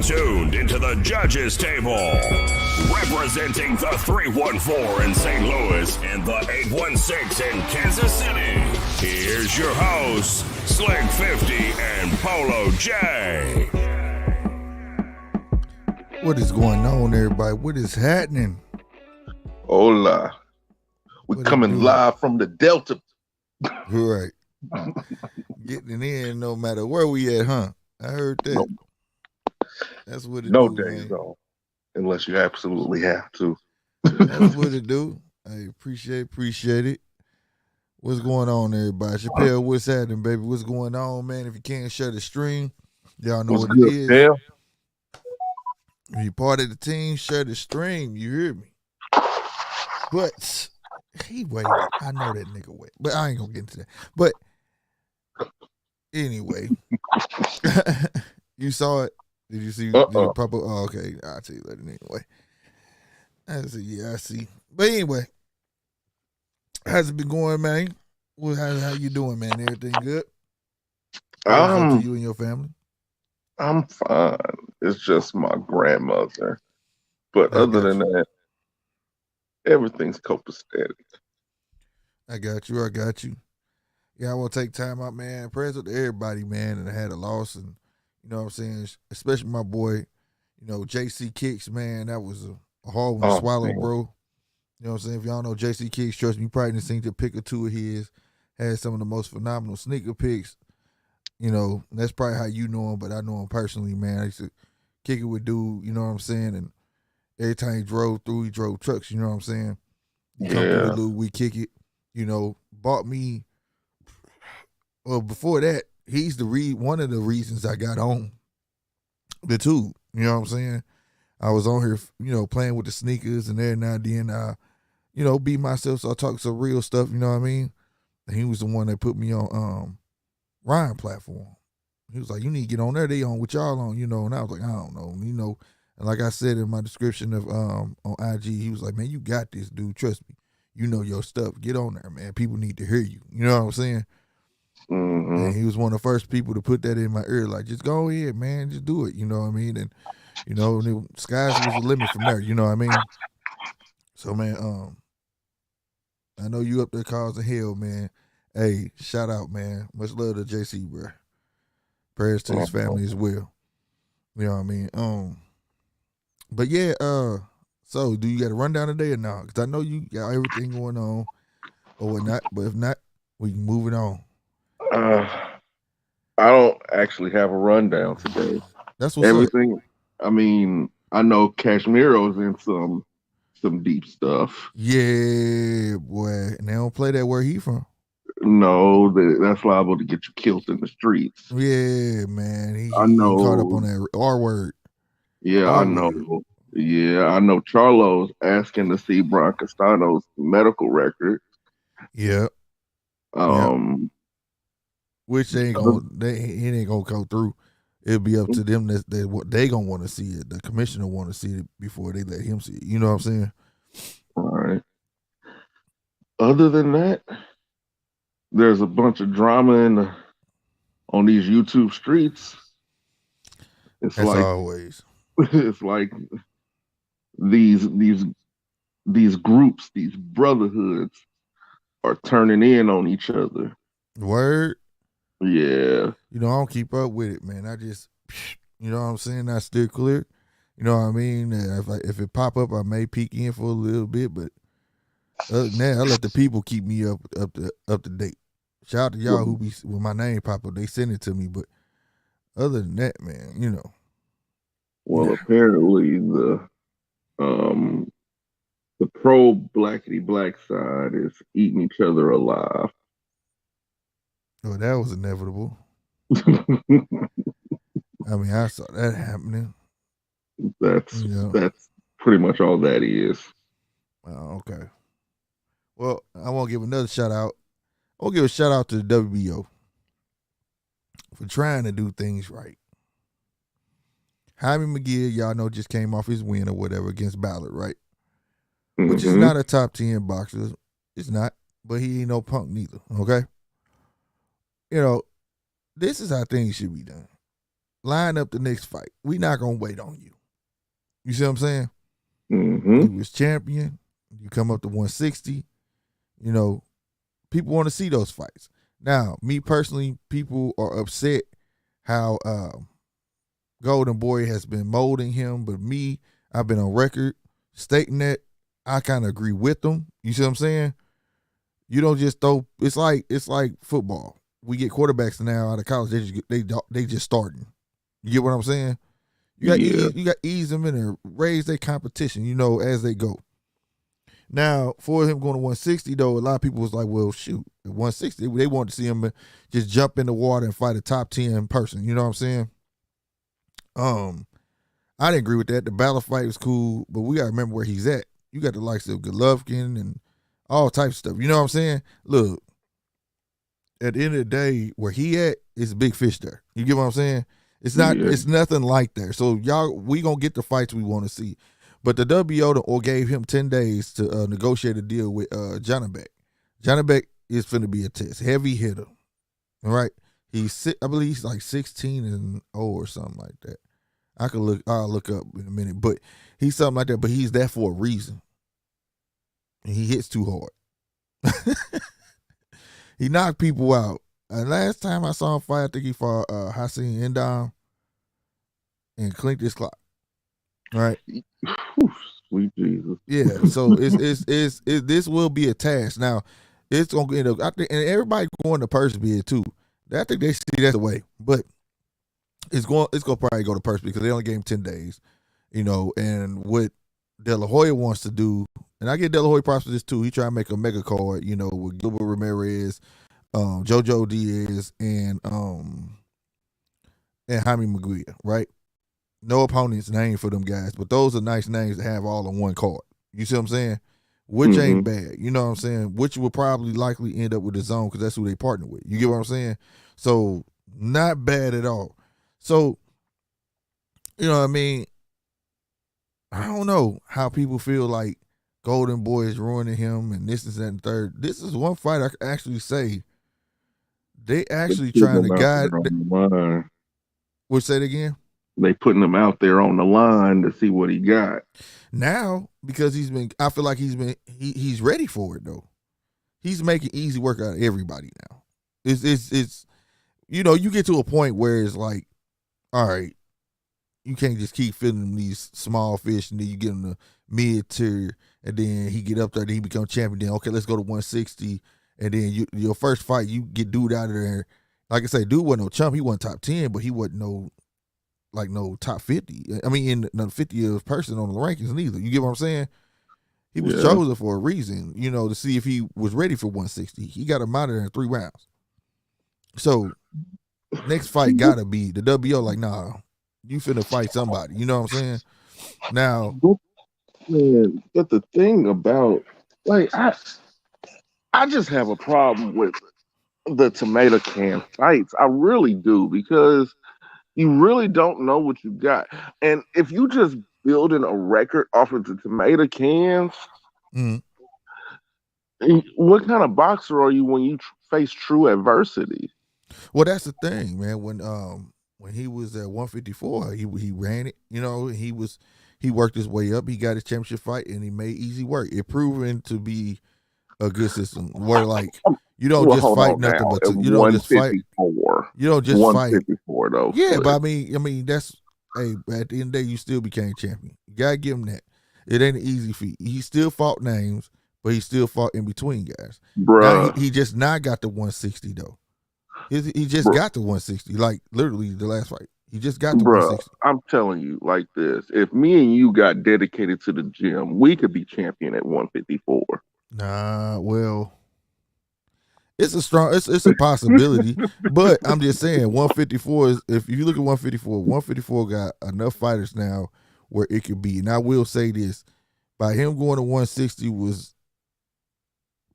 tuned into the judges table. Representing the 314 in St. Louis and the 816 in Kansas City, here's your hosts, Slick 50 and Polo J. What is going on, everybody? What is happening? Hola. We're coming live from the Delta. Right. Getting it in no matter where we at, huh? I heard that. That's what it no do, days man. off, unless you absolutely have to. That's what it do. I appreciate it. What's going on, everybody? Chappelle, what's happening, baby? What's going on, man? If you can't share the stream, y'all know what it is. Dale? If you part of the team, share the stream. You hear me? But he waited. I know that nigga wait. But I ain't gonna get into that. But anyway, you saw it. Did you see? Did it pop up? Oh, okay. I'll tell you later anyway. I said, yeah, I see. But anyway, how's it been going, man? How you doing, man? Everything good? How's it up to you and your family? I'm fine. It's just my grandmother. But other than that, everything's copacetic. I got you. Yeah, I will take time out, man. Prayers to everybody, man, and I had a loss, and you know what I'm saying, especially my boy, you know, JC Kicks, man. That was a hard one to swallow, man. Bro. You know what I'm saying? If y'all know JC Kicks, trust me, you probably didn't seen to pick or two of his. Had some of the most phenomenal sneaker picks. You know, that's probably how you know him, but I know him personally, man. I used to kick it with dude, you know what I'm saying? And every time he drove trucks, you know what I'm saying? You come through the loop, we kick it. You know, bought me. Well, before that, he's one of the reasons I got on the tube. You know what I'm saying? I was on here, you know, playing with the sneakers, and every now and then I, you know, be myself, so I talk some real stuff, you know what I mean? And he was the one that put me on Ryan platform. He was like, you need to get on there, they on what y'all on, you know, and I was like, I don't know, you know. And like I said in my description of on IG, he was like, man, you got this, dude, trust me. You know your stuff. Get on there, man. People need to hear you. You know what I'm saying? Mm-hmm. And he was one of the first people to put that in my ear, like, just go ahead, man, just do it. You know what I mean? And you know, the skies was the limit from there. You know what I mean? So, man, I know you up there causing hell, man. Hey, shout out, man. Much love to JC, bro. Prayers to his family as well. You know what I mean? But yeah, so do you got a rundown today or not? Because I know you got everything going on or whatnot, but if not, we can move it on. I don't actually have a rundown today. That's what's everything. Up. I mean, I know Cashmero's in some deep stuff. Yeah, boy. And they don't play that where he from. No, that's liable to get you killed in the streets. Yeah, man. He caught up on that R word. Yeah, I know. Yeah, I know Charlo's asking to see Brian Castano's medical record. Yep. Which it ain't gonna go through. It'll be up to them that what they gonna want to see it. The commissioner want to see it before they let him see it. You know what I'm saying? All right. Other than that, there's a bunch of drama on these YouTube streets. It's like always. It's like these groups, these brotherhoods are turning in on each other. Word? Yeah. You know, I don't keep up with it, man. I just, you know what I'm saying? I steer clear. You know what I mean? If it pop up, I may peek in for a little bit, but other than that, I let the people keep me up to date. Shout out to y'all who be when my name pop up, they send it to me. But other than that, man, you know. Well, apparently the pro blackity black side is eating each other alive. Oh, that was inevitable. I mean, I saw that happening. That's pretty much all that is. Oh, okay. Well, I want to give another shout out. I want to give a shout out to the WBO for trying to do things right. Jaime Munguia, y'all know, just came off his win or whatever against Ballard, right? Mm-hmm. Which is not a top 10 boxer. It's not. But he ain't no punk neither, okay? You know, this is how things should be done. line up the next fight. We not gonna wait on you. You see what I'm saying? Mm-hmm. You was champion. You come up to 160. You know, people want to see those fights. Now, me personally, people are upset how Golden Boy has been molding him, but me, I've been on record stating that I kind of agree with them. You see what I'm saying? You don't just throw. It's like football. We get quarterbacks now out of college. They just starting. You get what I'm saying? You got ease them in and raise their competition. You know, as they go. Now, for him going to 160, though, a lot of people was like, well, shoot, at 160, they wanted to see him just jump in the water and fight a top 10 person. You know what I'm saying? I didn't agree with that. The battle fight was cool, but we got to remember where he's at. You got the likes of Golovkin and all types of stuff. You know what I'm saying? Look, at the end of the day, where he at is a big fish there. You get what I'm saying? It's not. Yeah. It's nothing like there. So y'all, we gonna get the fights we want to see. But the WO or gave him 10 days to negotiate a deal with Janibek. Janibek is finna be a test. Heavy hitter. All right. I believe he's like 16-0 or something like that. I'll look up in a minute. But he's something like that. But he's there for a reason. And he hits too hard. He knocked people out. Last time I saw him fight, I think he fought Hassan Endam and clinked his clock. All right. Sweet Jesus. Yeah. So it's this will be a task. Now, it's gonna end up. I think, and everybody going to purse bid too. I think they see that's the way, but it's gonna probably go to purse because they only gave him 10 days. You know, and what De La Hoya wants to do, and I get De La Hoya props for this too. He trying to make a mega card. You know, with Gilbert Ramirez, Jojo Diaz, and Jaime Munguia, right? No opponent's name for them guys, but those are nice names to have all on one card. You see what I'm saying? Which ain't bad. You know what I'm saying? Which will probably likely end up with the zone because that's who they partner with. You get what I'm saying? So not bad at all. So, you know what I mean? I don't know how people feel like Golden Boy is ruining him and this is that and third. This is one fight I can actually say they actually trying to guide. Would say it again? They putting him out there on the line to see what he got. Now, because I feel like he's ready for it though. He's making easy work out of everybody now. It's you know, you get to a point where it's like, all right, you can't just keep feeding these small fish and then you get him to mid tier and then he get up there and he become champion. Then okay, let's go to 160 and then your first fight you get dude out of there. Like I say, dude wasn't no chump. He wasn't top 10, but he wasn't no top 50. I mean, in the 50th person on the rankings neither. You get what I'm saying? He was chosen for a reason, you know, to see if he was ready for 160. He got him out of there in 3 rounds. So next fight gotta be the WO. Like, nah, you finna fight somebody. You know what I'm saying? Now, man, but the thing about I just have a problem with the tomato can fights. I really do, because you really don't know what you got. And if you just building a record off of the tomato cans, what kind of boxer are you when you face true adversity? Well, that's the thing, man. When he was at 154, he ran it. You know, he worked his way up. He got his championship fight, and he made easy work. It proven to be a good system where, like, you don't just fight nothing, but you don't just fight. You don't just fight. 154 though. Yeah, but I mean that's at the end of the day, you still became champion. You gotta give him that. It ain't an easy feat. He still fought names, but he still fought in between guys. Bruh. He just not got the 160 though. He just got the 160, like literally the last fight. He just got the 160. I'm telling you like this. If me and you got dedicated to the gym, we could be champion at 154. Nah, well, it's a possibility, but I'm just saying 154 is, if you look at 154 got enough fighters now where it could be. And I will say this, by him going to 160 was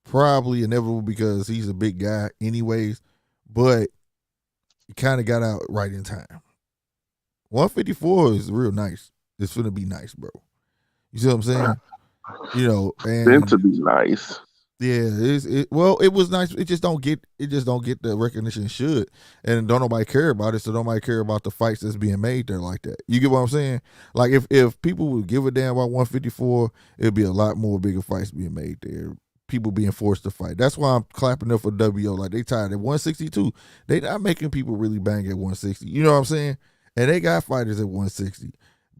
probably inevitable because he's a big guy anyways, but he kind of got out right in time. 154 is real nice. It's gonna be nice, bro. You see what I'm saying? You know, and meant to be nice. Yeah, well, it was nice. It just don't get the recognition it should, and don't nobody care about it. So nobody care about the fights that's being made there like that. You get what I'm saying? Like if people would give a damn about 154, it'd be a lot more bigger fights being made there. People being forced to fight. That's why I'm clapping up for WO. Like they tired at 162. They not making people really bang at 160. You know what I'm saying? And they got fighters at 160.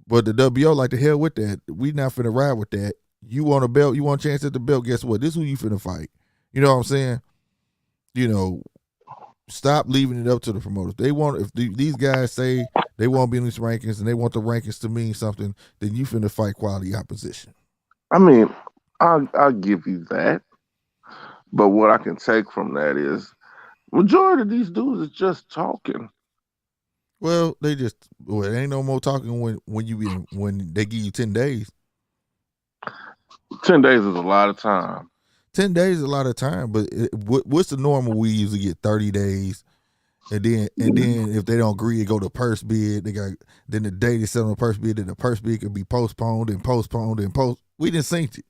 But the WO, like the hell with that. We not finna ride with that. You want a belt, you want a chance at the belt, guess what? This is who you finna fight. You know what I'm saying? You know, stop leaving it up to the promoters. They want, if these guys say they want to be in these rankings and they want the rankings to mean something, then you finna fight quality opposition. I mean, I'll give you that. But what I can take from that is majority of these dudes is just talking. Well, it ain't no more talking when they give you 10 days. 10 days is a lot of time. 10 days is a lot of time, but what's the normal? We usually get 30 days, and then if they don't agree, it go to purse bid. Then the day they sell the purse bid, then the purse bid could be postponed and postponed and post. We didn't sync it.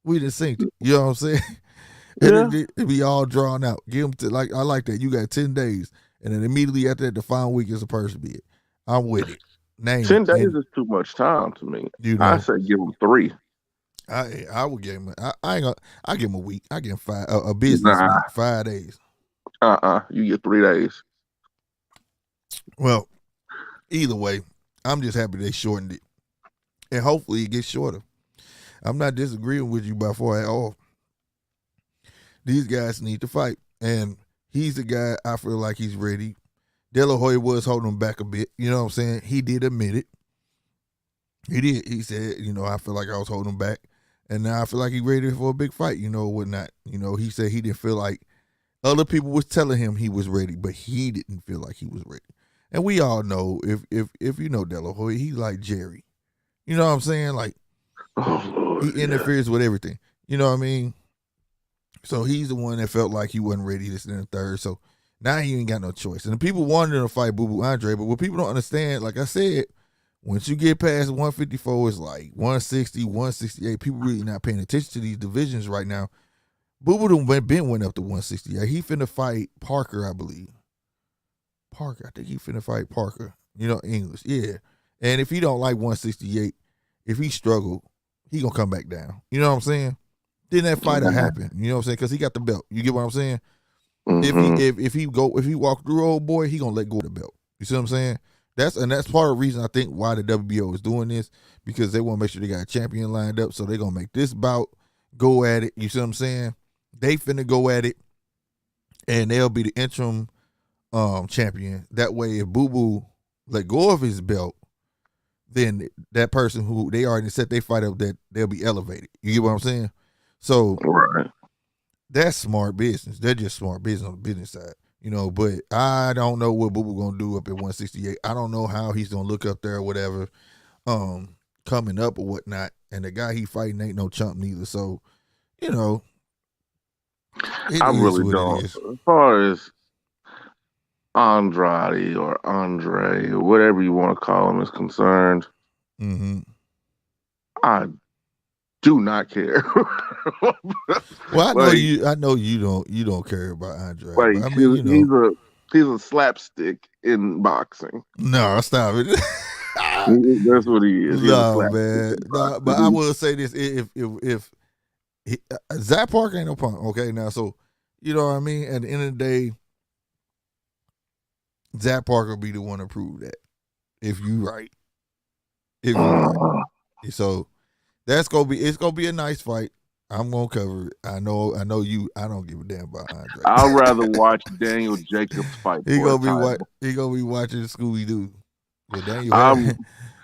You know what I'm saying? Yeah. It be all drawn out. Give them I like that. You got 10 days, and then immediately after that, the final week is a purse bid. I'm with it. 10 days is too much time to me. You know, I say give them 3. I would give him. I ain't gonna. I give him a week. I give him 5 a business week, 5 days. You get 3 days. Well, either way, I'm just happy they shortened it, and hopefully it gets shorter. I'm not disagreeing with you by far at all. These guys need to fight, and he's the guy. I feel like he's ready. De La Hoya was holding him back a bit. You know what I'm saying? He did admit it. He did. He said, I feel like I was holding him back. And now I feel like he's ready for a big fight, whatnot. He said he didn't feel like other people was telling him he was ready, but he didn't feel like he was ready. And we all know, if you know De La Hoya, he's like Jerry. You know what I'm saying? Like, he interferes with everything. You know what I mean? So he's the one that felt like he wasn't ready, this and the third. So now he ain't got no choice. And the people wanted him to fight Boo Boo Andre, but what people don't understand, like I said, once you get past 154, it's like 160, 168. People really not paying attention to these divisions right now. Boo Boo went up to 168. He finna fight Parker, I believe. I think he finna fight Parker. English. Yeah. And if he don't like 168, if he struggle, he gonna come back down. You know what I'm saying? Then that fight will happen. You know what I'm saying? Because he got the belt. You get what I'm saying? Mm-hmm. If he walk through old boy, he gonna let go of the belt. You see what I'm saying? That's part of the reason I think why the WBO is doing this, because they want to make sure they got a champion lined up. So they're gonna make this bout go at it. You see what I'm saying? They finna go at it, and they'll be the interim champion. That way, if Boo Boo let go of his belt, then that person who they already set they fight up, that they'll be elevated. You get what I'm saying? So right. That's smart business. They're just smart business on the business side. But I don't know what Boo Boo gonna do up at 168. I don't know how he's gonna look up there or whatever, coming up or whatnot. And the guy he fighting ain't no chump neither. So, I really don't. As far as Andrade or Andre or whatever you want to call him is concerned, I do not care. Well, I know you don't care about Andre. Like, I mean, he's a slapstick in boxing. No, stop it. That's what he is. No, man. No, but I will say this: if Zach Parker ain't no punk, okay? Now, so you know what I mean. At the end of the day, Zach Parker will be the one to prove that. If you right, so it's gonna be a nice fight. I'm gonna cover it. I know you. I don't give a damn about Andre. I'd rather watch Daniel Jacobs fight. He gonna be watching Scooby Doo. But Daniel,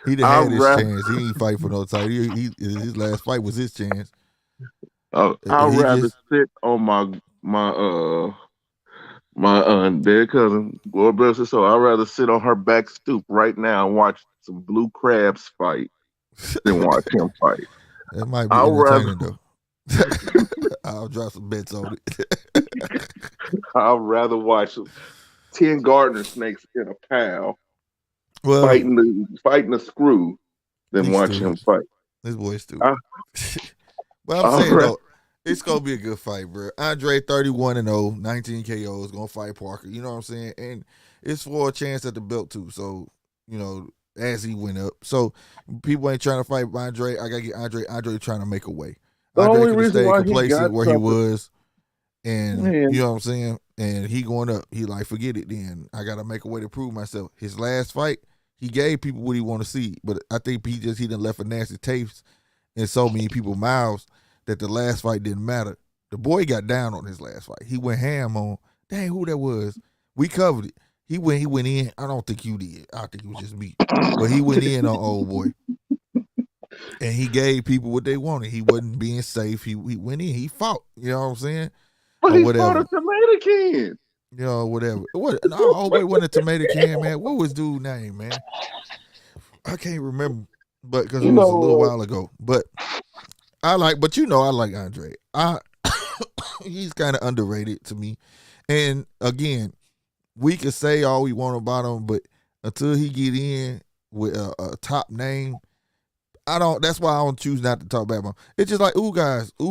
he didn't have his chance. He ain't fight for no title. His last fight was his chance. I'd rather sit on my dead cousin, Lord bless her soul. I'd rather sit on her back stoop right now and watch some blue crabs fight than watch him fight. That might be entertaining though. I'll drop some bets on it. I'd rather watch 10 gardener snakes in a pile fighting the screw than watch him fight. This boy's stupid. But I'm saying though, It's gonna be a good fight, bro. Andre 31-0, 19 KO is gonna fight Parker. You know what I'm saying? And it's for a chance at the belt too. So, as he went up. So people ain't trying to fight Andre. I gotta get Andre. Andre trying to make a way. The Andre only could have reason stayed why he complacent got where he something, was. And man, you know what I'm saying? And he going up. He like, forget it then. I gotta make a way to prove myself. His last fight, he gave people what he want to see. But I think he done left a nasty taste in so many people's mouths that the last fight didn't matter. The boy got down on his last fight. He went ham on, dang, who that was. We covered it. He went in. I don't think you did. I think it was just me. But he went in on old boy. And he gave people what they wanted. He wasn't being safe. He went in. He fought. You know what I'm saying? but Or he whatever. fought a tomato can. Whatever. What? No, old boy wasn't a tomato can, man. What was dude's name, man? I can't remember. But because it was a little while ago. But I like Andre. He's kind of underrated to me. And again, we could say all we want about him, but until he get in with a top name, that's why I don't choose not to talk bad about him. It's just like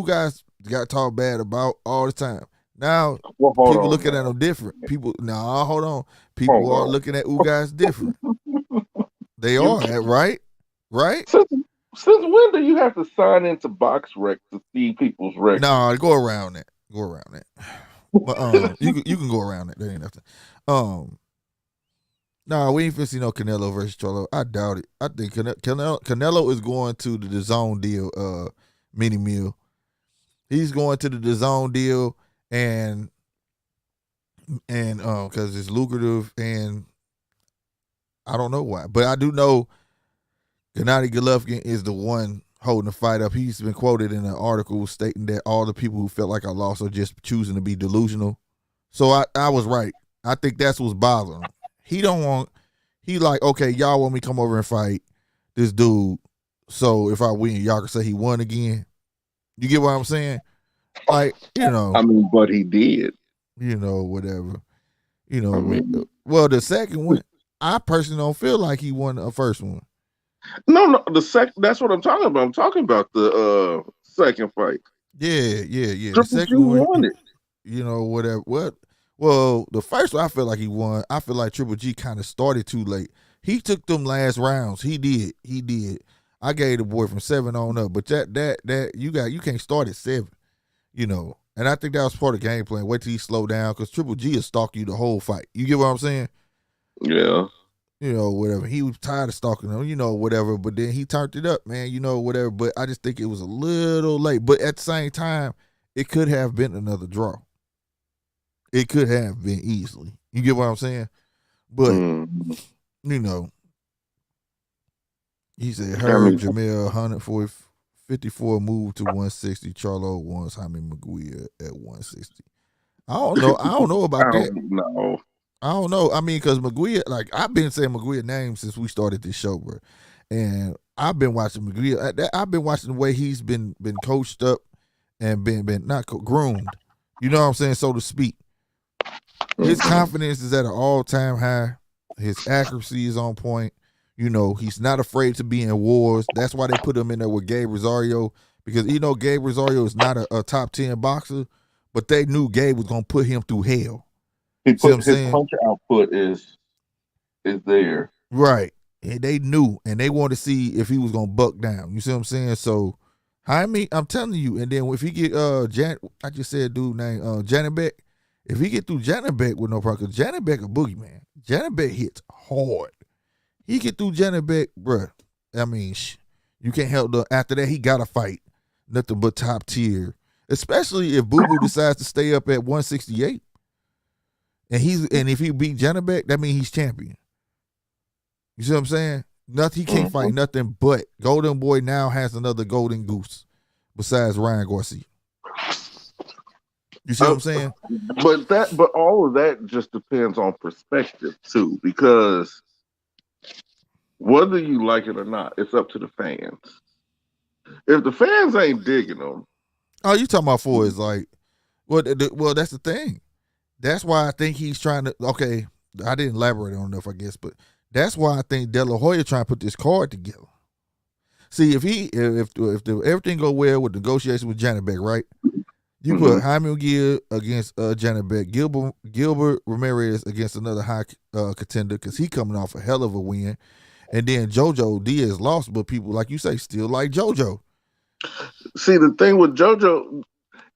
guys got talked bad about all the time. Now people looking at him different. People hold on. People are looking at guys different. They are, right? Right? Since when do you have to sign into BoxRec to see people's records? No, go around that. But you can go around that. That ain't nothing. No, we ain't finna see no Canelo versus Charlo. I doubt it. I think Canelo is going to the DAZN deal, mini meal. He's going to the DAZN deal and because it's lucrative, and I don't know why, but I do know Gennady Golovkin is the one holding the fight up. He's been quoted in an article stating that all the people who felt like I lost are just choosing to be delusional. So I was right. I think that's what's bothering him. He like, okay, y'all want me to come over and fight this dude. So if I win, y'all can say he won again. You get what I'm saying? Like, I mean, but he did. Whatever. Well, the second one, I personally don't feel like he won the first one. No, that's what I'm talking about. I'm talking about the second fight. Yeah. Triple The second G one, won it. Whatever. What? Well, the first one, I feel like he won. I feel like Triple G kind of started too late. He took them last rounds. He did. I gave the boy from 7 on up, but that you can't start at 7, And I think that was part of the game plan. Wait till he slow down, because Triple G will stalk you the whole fight. You get what I'm saying? Yeah. Whatever. He was tired of stalking him, whatever. But then he turned it up, man, whatever. But I just think it was a little late. But at the same time, it could have been another draw. It could have been easily. You get what I'm saying? But, he said, Jamel 154 moved to 160. Charlo wants Jaime Munguia at 160. I don't know about that. I don't know. I mean, because Munguia, like, I've been saying Munguia name since we started this show, bro. And I've been watching Munguia. I've been watching the way he's been coached up and been not groomed. You know what I'm saying, so to speak. His confidence is at an all-time high. His accuracy is on point. He's not afraid to be in wars. That's why they put him in there with Gabe Rosario, because Gabe Rosario is not a top 10 boxer, but they knew Gabe was going to put him through hell. His punch output is there. Right. And they knew, and they wanted to see if he was going to buck down. You see what I'm saying? So, Jaime, I'm telling you, and then if he get, I just said dude name, Janibek, if he get through Janibek with no problem, because Janibek a boogeyman. Janibek hits hard. He get through Janibek, bruh. I mean, you can't help after that, he got to fight. Nothing but top tier. Especially if Boo Boo decides to stay up at 168. And if he beat Janibek, that means he's champion. You see what I'm saying? He can't fight nothing but. Golden Boy now has another golden goose besides Ryan Garcia. You see what I'm saying? But all of that just depends on perspective too, because whether you like it or not, it's up to the fans. If the fans ain't digging them, oh, you talking about for is like, well, that's the thing. That's why I think he's trying to. Okay, I didn't elaborate on enough, I guess, but that's why I think De La Hoya trying to put this card together. See, if everything go well with negotiation with Janibek, right? You put Jaime Munguia against Janibek, Gilbert Ramirez against another high contender because he coming off a hell of a win. And then JoJo Diaz lost, but people, like you say, still like JoJo. See, the thing with JoJo,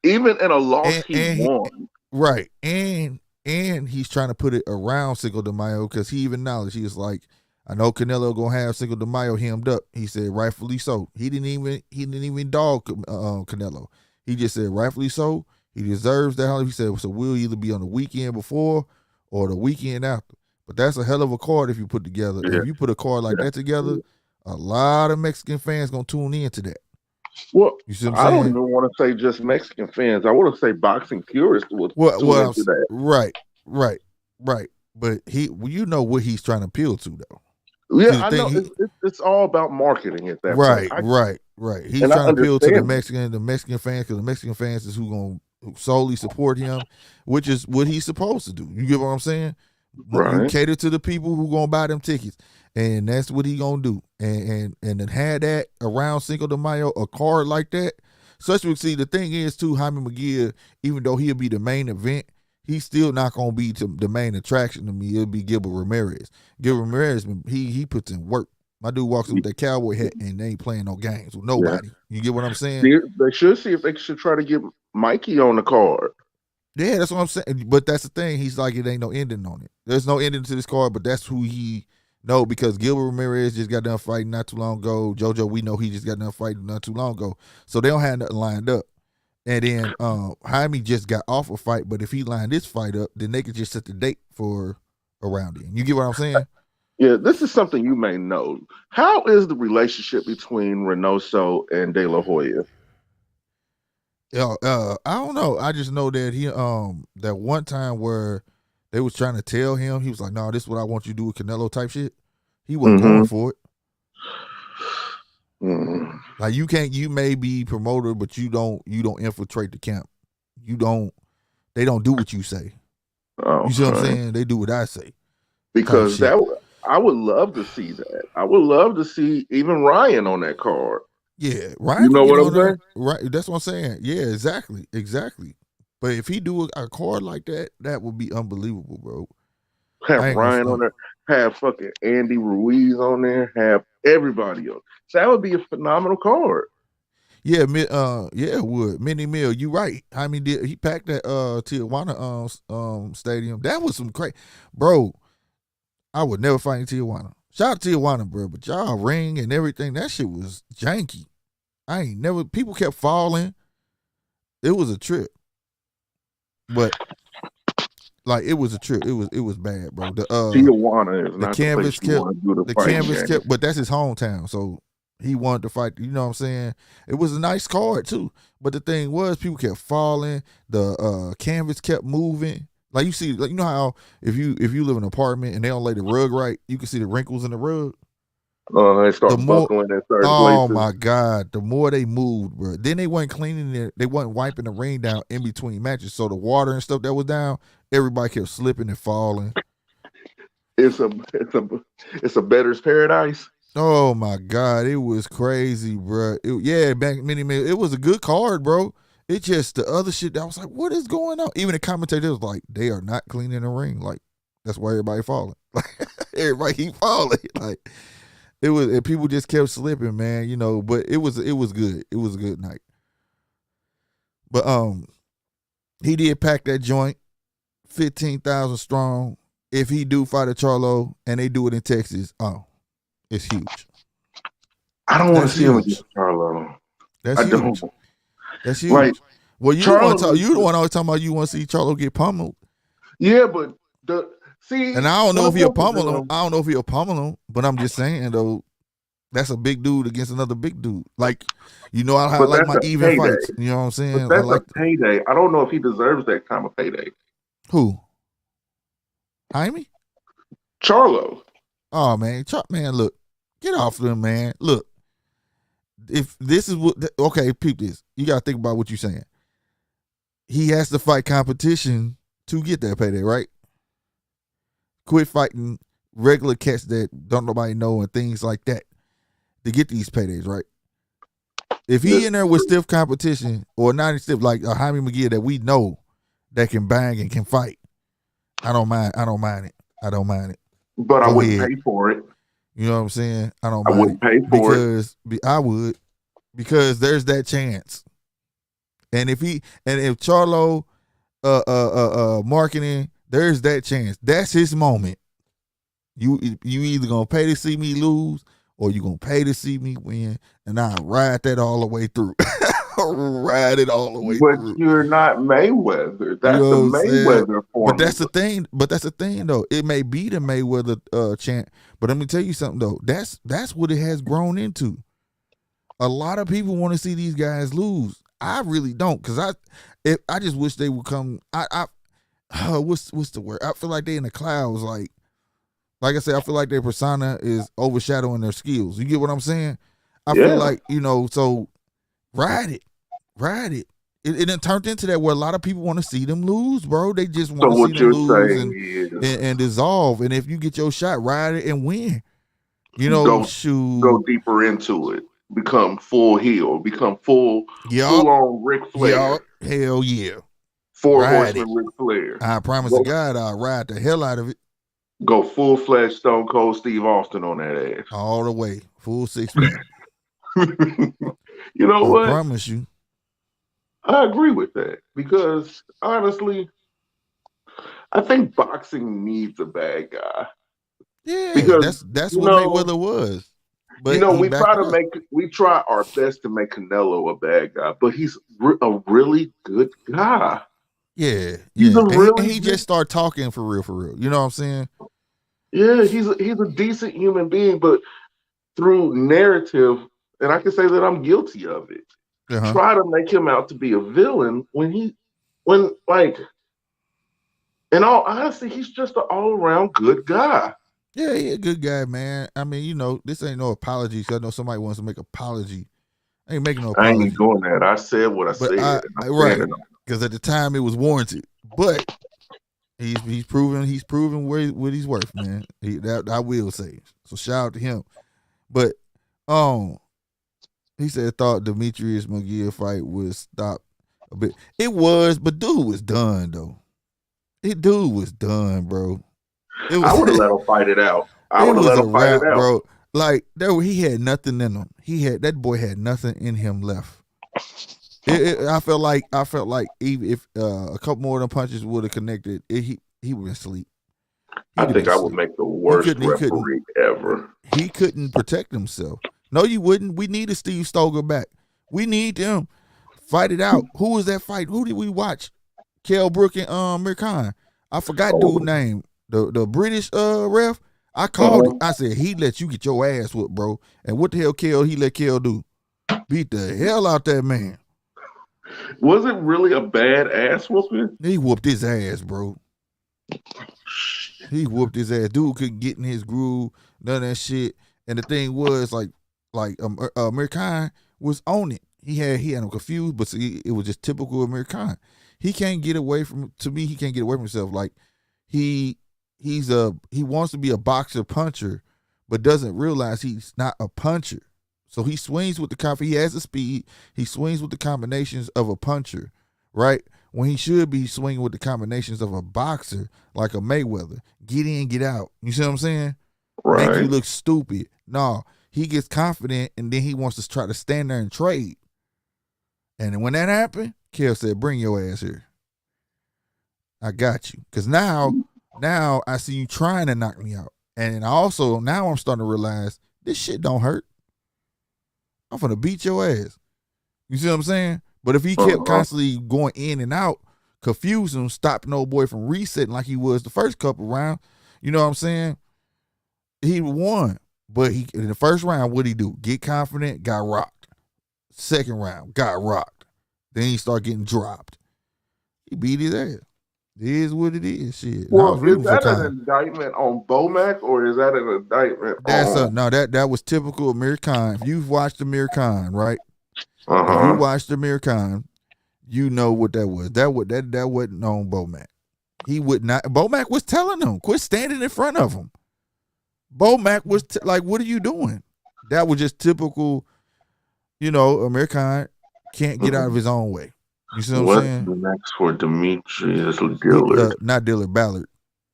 even in a loss, he won. Right. And he's trying to put it around Cinco de Mayo because he even acknowledged, he was like, I know Canelo gonna have Cinco de Mayo hemmed up. He said rightfully so. He didn't even dog Canelo. He just said rightfully so. He deserves that. He said so. We'll either be on the weekend before or the weekend after. But that's a hell of a card if you put together. Yeah. If you put a card like that together, a lot of Mexican fans gonna tune into that. Well, you see what I don't even want to say just Mexican fans. I want to say boxing purists will tune into that. Right. But you know what he's trying to appeal to, though. Yeah, I know. It's all about marketing at that point. Right. He's trying to appeal to the Mexican fans, because the Mexican fans is who gonna solely support him, which is what he's supposed to do. You get what I'm saying? Right. You cater to the people who gonna buy them tickets, and that's what he gonna do. And then had that around Cinco de Mayo, a card like that. Especially, see, the thing is too, Jaime Munguia, even though he'll be the main event, he's still not gonna be the main attraction to me. It'll be Gilbert Ramirez. Gilbert Ramirez, he puts in work. My dude walks in with that cowboy hat and they ain't playing no games with nobody. Yeah. You get what I'm saying? They should see if they should try to get Mikey on the card. Yeah, that's what I'm saying. But that's the thing. He's like, it ain't no ending on it. There's no ending to this card, but that's who he know, because Gilbert Ramirez just got done fighting not too long ago. JoJo, we know he just got done fighting not too long ago. So they don't have nothing lined up. And then Jaime just got off a fight, but if he lined this fight up, then they could just set the date for around it. You get what I'm saying? Yeah, this is something you may know. How is the relationship between Reynoso and De La Hoya? I don't know. I just know that he that one time where they was trying to tell him, he was like, "No, this is what I want you to do with Canelo," type shit. He wasn't going for it. Like, you may be promoter, but you don't infiltrate the camp. They don't do what you say. You see what I'm saying? They do what I say. Because I would love to see that. I would love to see even Ryan on that card. Yeah, Ryan. You know what I'm saying? Right, that's what I'm saying. Yeah, exactly. But if he do a card like that, that would be unbelievable, bro. Have Ryan on there, have fucking Andy Ruiz on there, have everybody on. So that would be a phenomenal card. Yeah, it would. Mini Mill, you right. I mean, he packed that Tijuana stadium. That was some crazy, bro. I would never fight in Tijuana. Shout out to Tijuana, bro, but y'all ring and everything, that shit was janky. People kept falling. It was a trip. But like, it was a trip. It was bad, bro. Tijuana is not the canvas kept, but that's his hometown, so he wanted to fight. You know what I'm saying? It was a nice card too, but the thing was, people kept falling. The canvas kept moving. Like, you see, like, you know how if you live in an apartment and they don't lay the rug right, you can see the wrinkles in the rug. They start buckling in certain places. Oh my God! The more they moved, bro. Then they wasn't cleaning it. They wasn't wiping the rain down in between matches. So the water and stuff that was down, everybody kept slipping and falling. It's a bettor's paradise. Oh my God! It was crazy, bro. It was a good card, bro. It just the other shit. I was like, what is going on? Even the commentator was like, they are not cleaning the ring. Like, that's why everybody falling. Like, everybody keep falling. Like, it was, and people just kept slipping, man. You know, but it was good. It was a good night. But he did pack that joint, 15,000 strong. If he do fight a Charlo and they do it in Texas, it's huge. I don't want to see him against Charlo. That's huge. That's huge. Like, well, you the one always talking about you want to see Charlo get pummeled. Yeah, but and I don't know if he'll pummel him. I don't know if he'll pummel him, but I'm just saying, though, that's a big dude against another big dude. Like, you know how I like my even payday fights. You know what I'm saying? But that's a payday. I don't know if he deserves that kind of payday. Who? Jaime? Charlo. Oh, man. Look. Get off of him, man. Look. If this is what, okay, peep this. You got to think about what you're saying. He has to fight competition to get that payday, right? Quit fighting regular cats that don't nobody know and things like that to get these paydays, right? If he in there with stiff competition or not stiff like a Jaime Munguia that we know that can bang and can fight, I don't mind it. I don't mind it. But I Go wouldn't ahead. pay for it. You know what I'm saying? I don't I mind wouldn't pay for it. I would, because there's that chance. And if Charlo marketing, there's that chance. That's his moment. You either gonna pay to see me lose or you gonna pay to see me win, and I'll ride that all the way through. Ride it all the way But through. you're not Mayweather. That's You know the Mayweather formula. But that's the thing though. It may be the Mayweather chant, but let me tell you something though. That's what it has grown into. A lot of people want to see these guys lose. I really don't, because I just wish they would come. What's the word? I feel like they in the clouds. Like I said, I feel like their persona is overshadowing their skills. You get what I'm saying? I feel like, so ride it. It done turned into that where a lot of people want to see them lose, bro. They just want to see them lose and dissolve. And if you get your shot, ride it and win. Go deeper into it. Become full heel. Become full on Ric Flair. Hell yeah. Four Horsemen Ric Flair. I promise to God, I'll ride the hell out of it. Go full-fledged Stone Cold Steve Austin on that ass. All the way. Full 6-pack. You know what? I promise you. I agree with that, because honestly, I think boxing needs a bad guy. Yeah, because that's what Mayweather was. But we try our best to make Canelo a bad guy, but he's a really good guy. Yeah. He just started talking for real. You know what I'm saying? Yeah, he's a decent human being, but through narrative, and I can say that I'm guilty of it. Try to make him out to be a villain when in all honesty, he's just an all-around good guy. Yeah, he a good guy, man. I mean, this ain't no apology. I know somebody wants to make apology. I ain't making no apology. I ain't doing that. I said what I said. Right, because at the time it was warranted. But he's proven what he's worth, man. That I will say. So shout out to him. But he said thought Demetrius Munguia fight would stop a bit. It was, but dude was done though. Dude was done, bro. I would have let him fight it out. I would have let him fight it out, bro. Like he had nothing in him. That boy had nothing in him left. I felt like even if a couple more of them punches would have connected, he would have sleep. I think I would make the worst referee ever. He couldn't protect himself. No, you wouldn't. We needed Steve Stoger back. We need them. Fight it out. Who was that fight? Who did we watch? Kell Brook and Amir Khan. I forgot dude's name. The British ref. I called him. I said, he let you get your ass whooped, bro. And what the hell he let Kell do? Beat the hell out that man. Was it really a bad ass whooping? He whooped his ass, bro. He whooped his ass. Dude couldn't get in his groove, none of that shit. And the thing was, Amir Khan was on it. He had him confused, but see, it was just typical Amir Khan. He can't get away from. To me, he can't get away from himself. Like he wants to be a boxer puncher, but doesn't realize he's not a puncher. So he swings with he has the speed. He swings with the combinations of a puncher, right? When he should be swinging with the combinations of a boxer, like a Mayweather. Get in, get out. You see what I'm saying? Right. Make you look stupid. No, he gets confident, and then he wants to try to stand there and trade. And when that happened, Kell said, bring your ass here. I got you. Because now I see you trying to knock me out. And also, now I'm starting to realize this shit don't hurt. I'm finna beat your ass. You see what I'm saying? But if he kept constantly going in and out, confusing him, stopping old boy from resetting like he was the first couple rounds, you know what I'm saying? He won. But in the first round, what'd he do? Get confident, got rocked. Second round, got rocked. Then he started getting dropped. He beat his ass. It is what it is. Shit. Well, is that an indictment on Bomac, or is that an indictment on... that was typical Amir Khan. If you've watched Amir Khan, right? Uh-huh. If you watched Amir Khan, you know what that was. That wasn't on Bomac. He would not. Bomac was telling him, quit standing in front of him. Bomac was like, what are you doing? That was just typical Amir Khan can't get out of his own way. You see what I'm What's saying? next for Demetrius Dillard? Not Dillard, Ballard.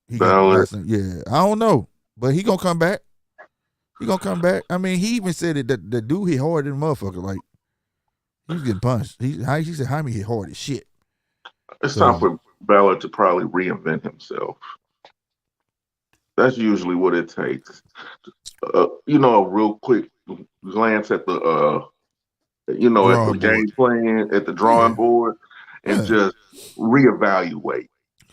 He got Ballard. yeah. I don't know, but he gonna come back. He gonna come back. I mean, he even said it that the dude hit hard than motherfucker. Like he was getting punched. He said Jaime hit hard as shit. It's time for Ballard to probably reinvent himself. That's usually what it takes. A real quick glance at the at the game plan, at the drawing board, and just reevaluate.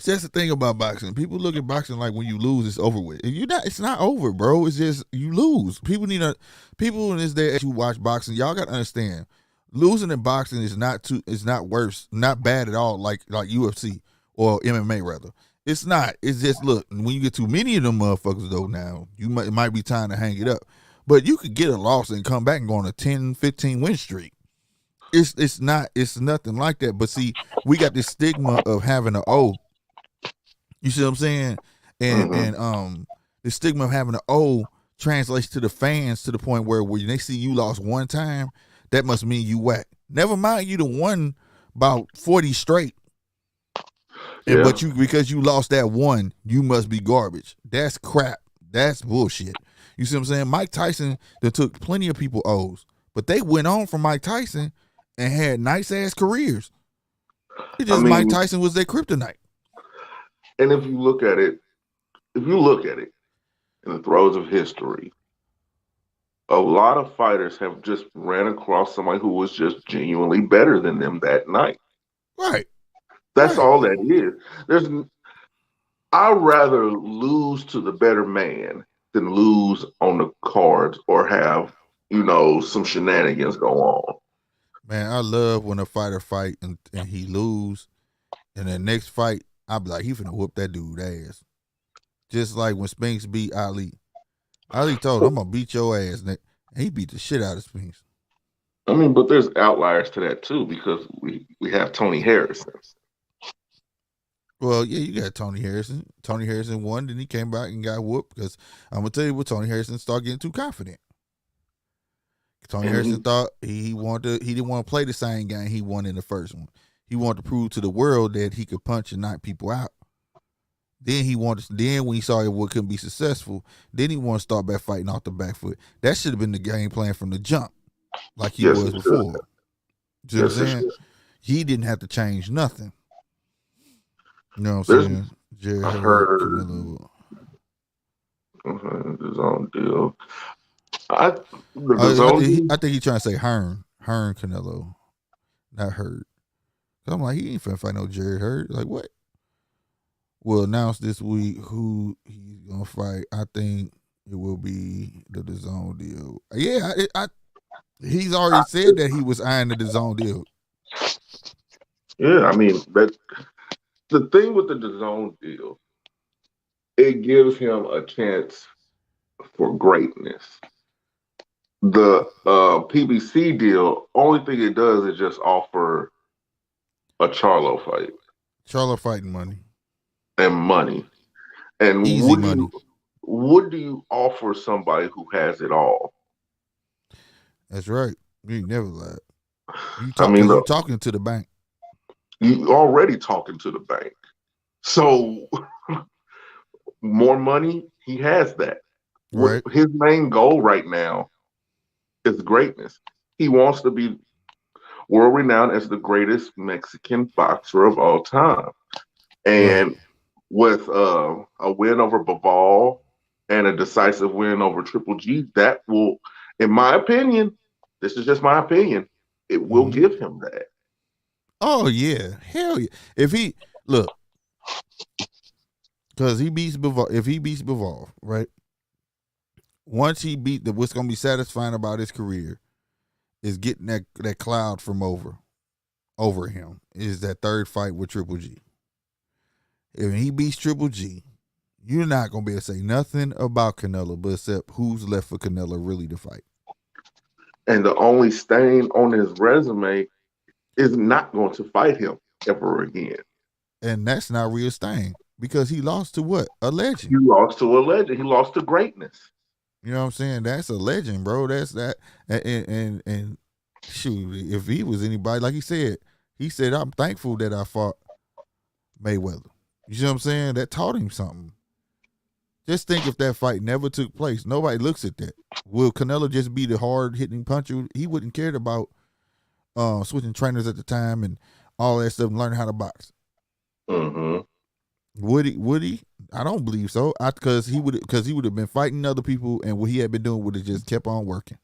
That's the thing about boxing. People look at boxing like when you lose, it's over with. If you're not, it's not over, bro. It's just you lose. People in this day who watch boxing, y'all gotta understand. Losing in boxing is not worse, not bad at all, like UFC or MMA rather. It's not. It's just look, when you get too many of them motherfuckers though, now it might be time to hang it up. But you could get a loss and come back and go on a 10, 15 win streak. It's nothing like that. But see, we got this stigma of having an O. You see what I'm saying? And the stigma of having an O translates to the fans to the point where when they see you lost one time, that must mean you whack. Never mind you done won about 40 straight. Yeah. But because you lost that one, you must be garbage. That's crap. That's bullshit. You see what I'm saying? Mike Tyson that took plenty of people O's, but they went on from Mike Tyson and had nice ass careers. It's just Mike Tyson was their kryptonite. And if you look at it in the throes of history, a lot of fighters have just ran across somebody who was just genuinely better than them that night. Right. That's all that is. I'd rather lose to the better man than lose on the cards or have, some shenanigans go on. Man, I love when a fighter fight and he lose, and the next fight, I'll be like, he finna whoop that dude ass. Just like when Spinks beat Ali. Ali told him, I'm gonna beat your ass, Nick. And he beat the shit out of Spinks. I mean, but there's outliers to that too, because we have Tony Harrison. Well, yeah, you got Tony Harrison. Tony Harrison won, then he came back and got whooped because I'm gonna tell you what, Tony Harrison started getting too confident. Tony Harrison thought he didn't want to play the same game he won in the first one. He wanted to prove to the world that he could punch and knock people out. Then when he saw it couldn't be successful, then he wanted to start back fighting off the back foot. That should have been the game plan from the jump, like he was before. You know what I'm saying? He didn't have to change nothing. You know what I'm saying? Jerry Hurd, Canelo. His own deal. I think he's trying to say Hearn Canelo, not Hurd. I'm like, he ain't finna fight no Jerry Hurd. Like, what? Will announce this week who he's gonna fight. I think it will be the DAZN deal. Yeah, he's already said that he was eyeing the DAZN deal. Yeah, I mean, but the thing with the DAZN deal, it gives him a chance for greatness. The PBC deal, only thing it does is just offer a Charlo fight. Charlo fighting money. And money. And easy money. What do you offer somebody who has it all? That's right. You never lied. You're talking to the bank. You already talking to the bank. So more money, he has that. Right. His main goal right now is greatness. He wants to be world renowned as the greatest Mexican boxer of all time. And with a win over Bivol and a decisive win over Triple G, that will, in my opinion, this is just my opinion, it will give him that. Oh yeah, hell yeah! If he because he beats Bivol, if he beats Bivol, right? Once he beat what's gonna be satisfying about his career is getting that cloud from over him. Is that third fight with Triple G? If he beats Triple G, you're not gonna be able to say nothing about Canelo, but except who's left for Canelo really to fight. And the only stain on his resume is not going to fight him ever again. And that's not real stain because he lost to what? A legend. He lost to a legend. He lost to greatness. You know what I'm saying? That's a legend, bro. That's that. And shoot, if he was anybody, like he said, I'm thankful that I fought Mayweather. You see what I'm saying? That taught him something. Just think if that fight never took place, nobody looks at that. Will Canelo just be the hard hitting puncher? He wouldn't care about switching trainers at the time and all that stuff and learning how to box. Mm-hmm. Would he? I don't believe so. Because he would have been fighting other people, and what he had been doing would have just kept on working.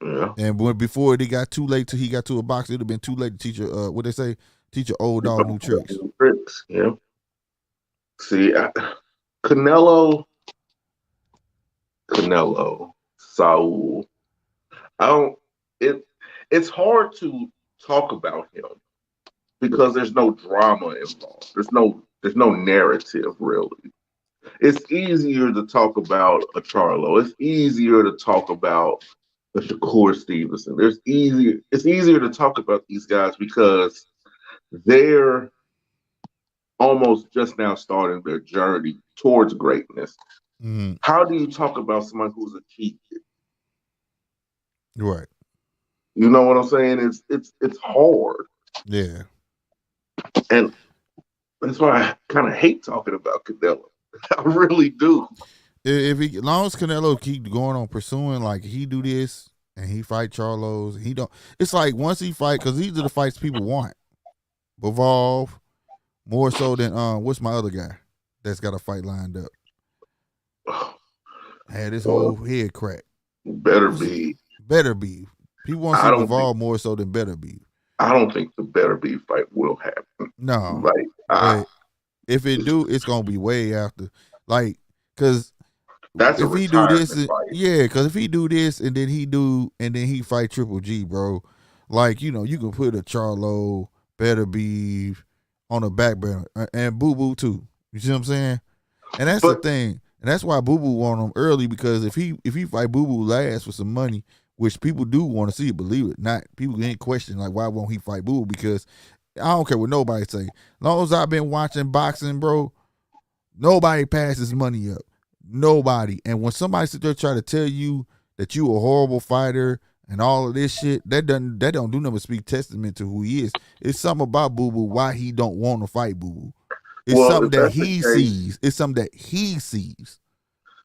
Yeah. And before it got too late till he got to a box, it'd have been too late to teach what they say, teach an old dog new tricks. Yeah. See, Canelo, Saul. I don't. It's hard to talk about him because there's no drama involved. There's no narrative really. It's easier to talk about a Charlo. It's easier to talk about a Shakur Stevenson. It's easier to talk about these guys because they're almost just now starting their journey towards greatness. Mm-hmm. How do you talk about someone who's a kid? Right. You know what I'm saying? It's hard. Yeah. And that's why I kind of hate talking about Canelo. I really do. If he, as long as Canelo keep going on pursuing, like he do this and he fight Charlos, he don't. It's like once he fight, because these are the fights people want. Bivol, more so than what's my other guy that's got a fight lined up? Had his whole head cracked. Better be. People want to see Bivol more so than Better Be. I don't think the Better Be fight will happen. No, but if it do, it's gonna be way after. Like, cause that's if he do this, because if he do this and then he fight Triple G, bro. Like, you can put a Charlo, Better Be on the back burner, and Boo Boo too. You see what I'm saying? And that's the thing, and that's why Boo Boo want him early, because if he fight Boo Boo last for some money, which people do want to see, believe it not, people ain't questioning like why won't he fight Boo Boo, because I don't care what nobody say. As long as I've been watching boxing, bro, nobody passes money up. Nobody. And when somebody sit there try to tell you that you a horrible fighter and all of this shit, that don't do nothing but speak testament to who he is. It's something about Boo Boo why he don't want to fight Boo Boo. It's something that he sees. It's something that he sees.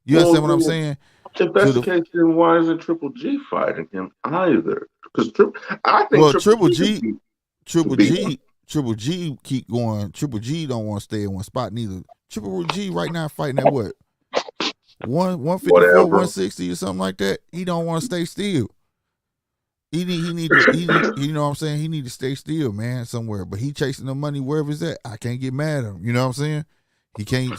You understand what I'm saying? If that's the case, then why isn't Triple G fighting him either? Because I think Triple G keep going. Triple G don't want to stay in one spot neither. Triple G right now fighting at what? 154, 160 or something like that. He don't want to stay still. He need to, you know what I'm saying? He need to stay still, man, somewhere. But he chasing the money wherever it's at. I can't get mad at him. You know what I'm saying? He can't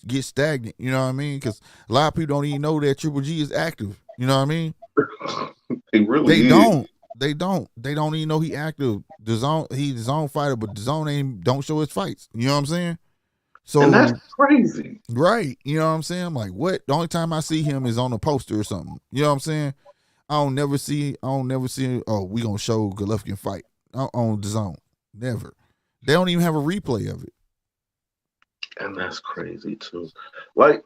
get stagnant. You know what I mean? Because a lot of people don't even know that Triple G is active. You know what I mean? They don't. They don't even know he active. He's the zone fighter, but the zone don't show his fights. You know what I'm saying? So, and that's crazy. Right. You know what I'm saying? I'm like, what? The only time I see him is on a poster or something. You know what I'm saying? I don't never see, oh, we gonna show Golovkin fight on the zone. Never. They don't even have a replay of it. And that's crazy too. Like,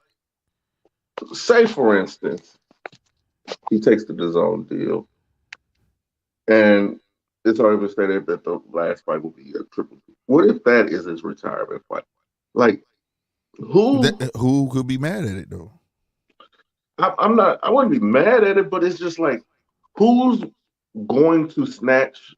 say for instance, he takes the DAZN deal, and it's already been stated that the last fight will be a Triple G. What if that is his retirement fight? Like, who could be mad at it though? I wouldn't be mad at it, but it's just like, who's going to snatch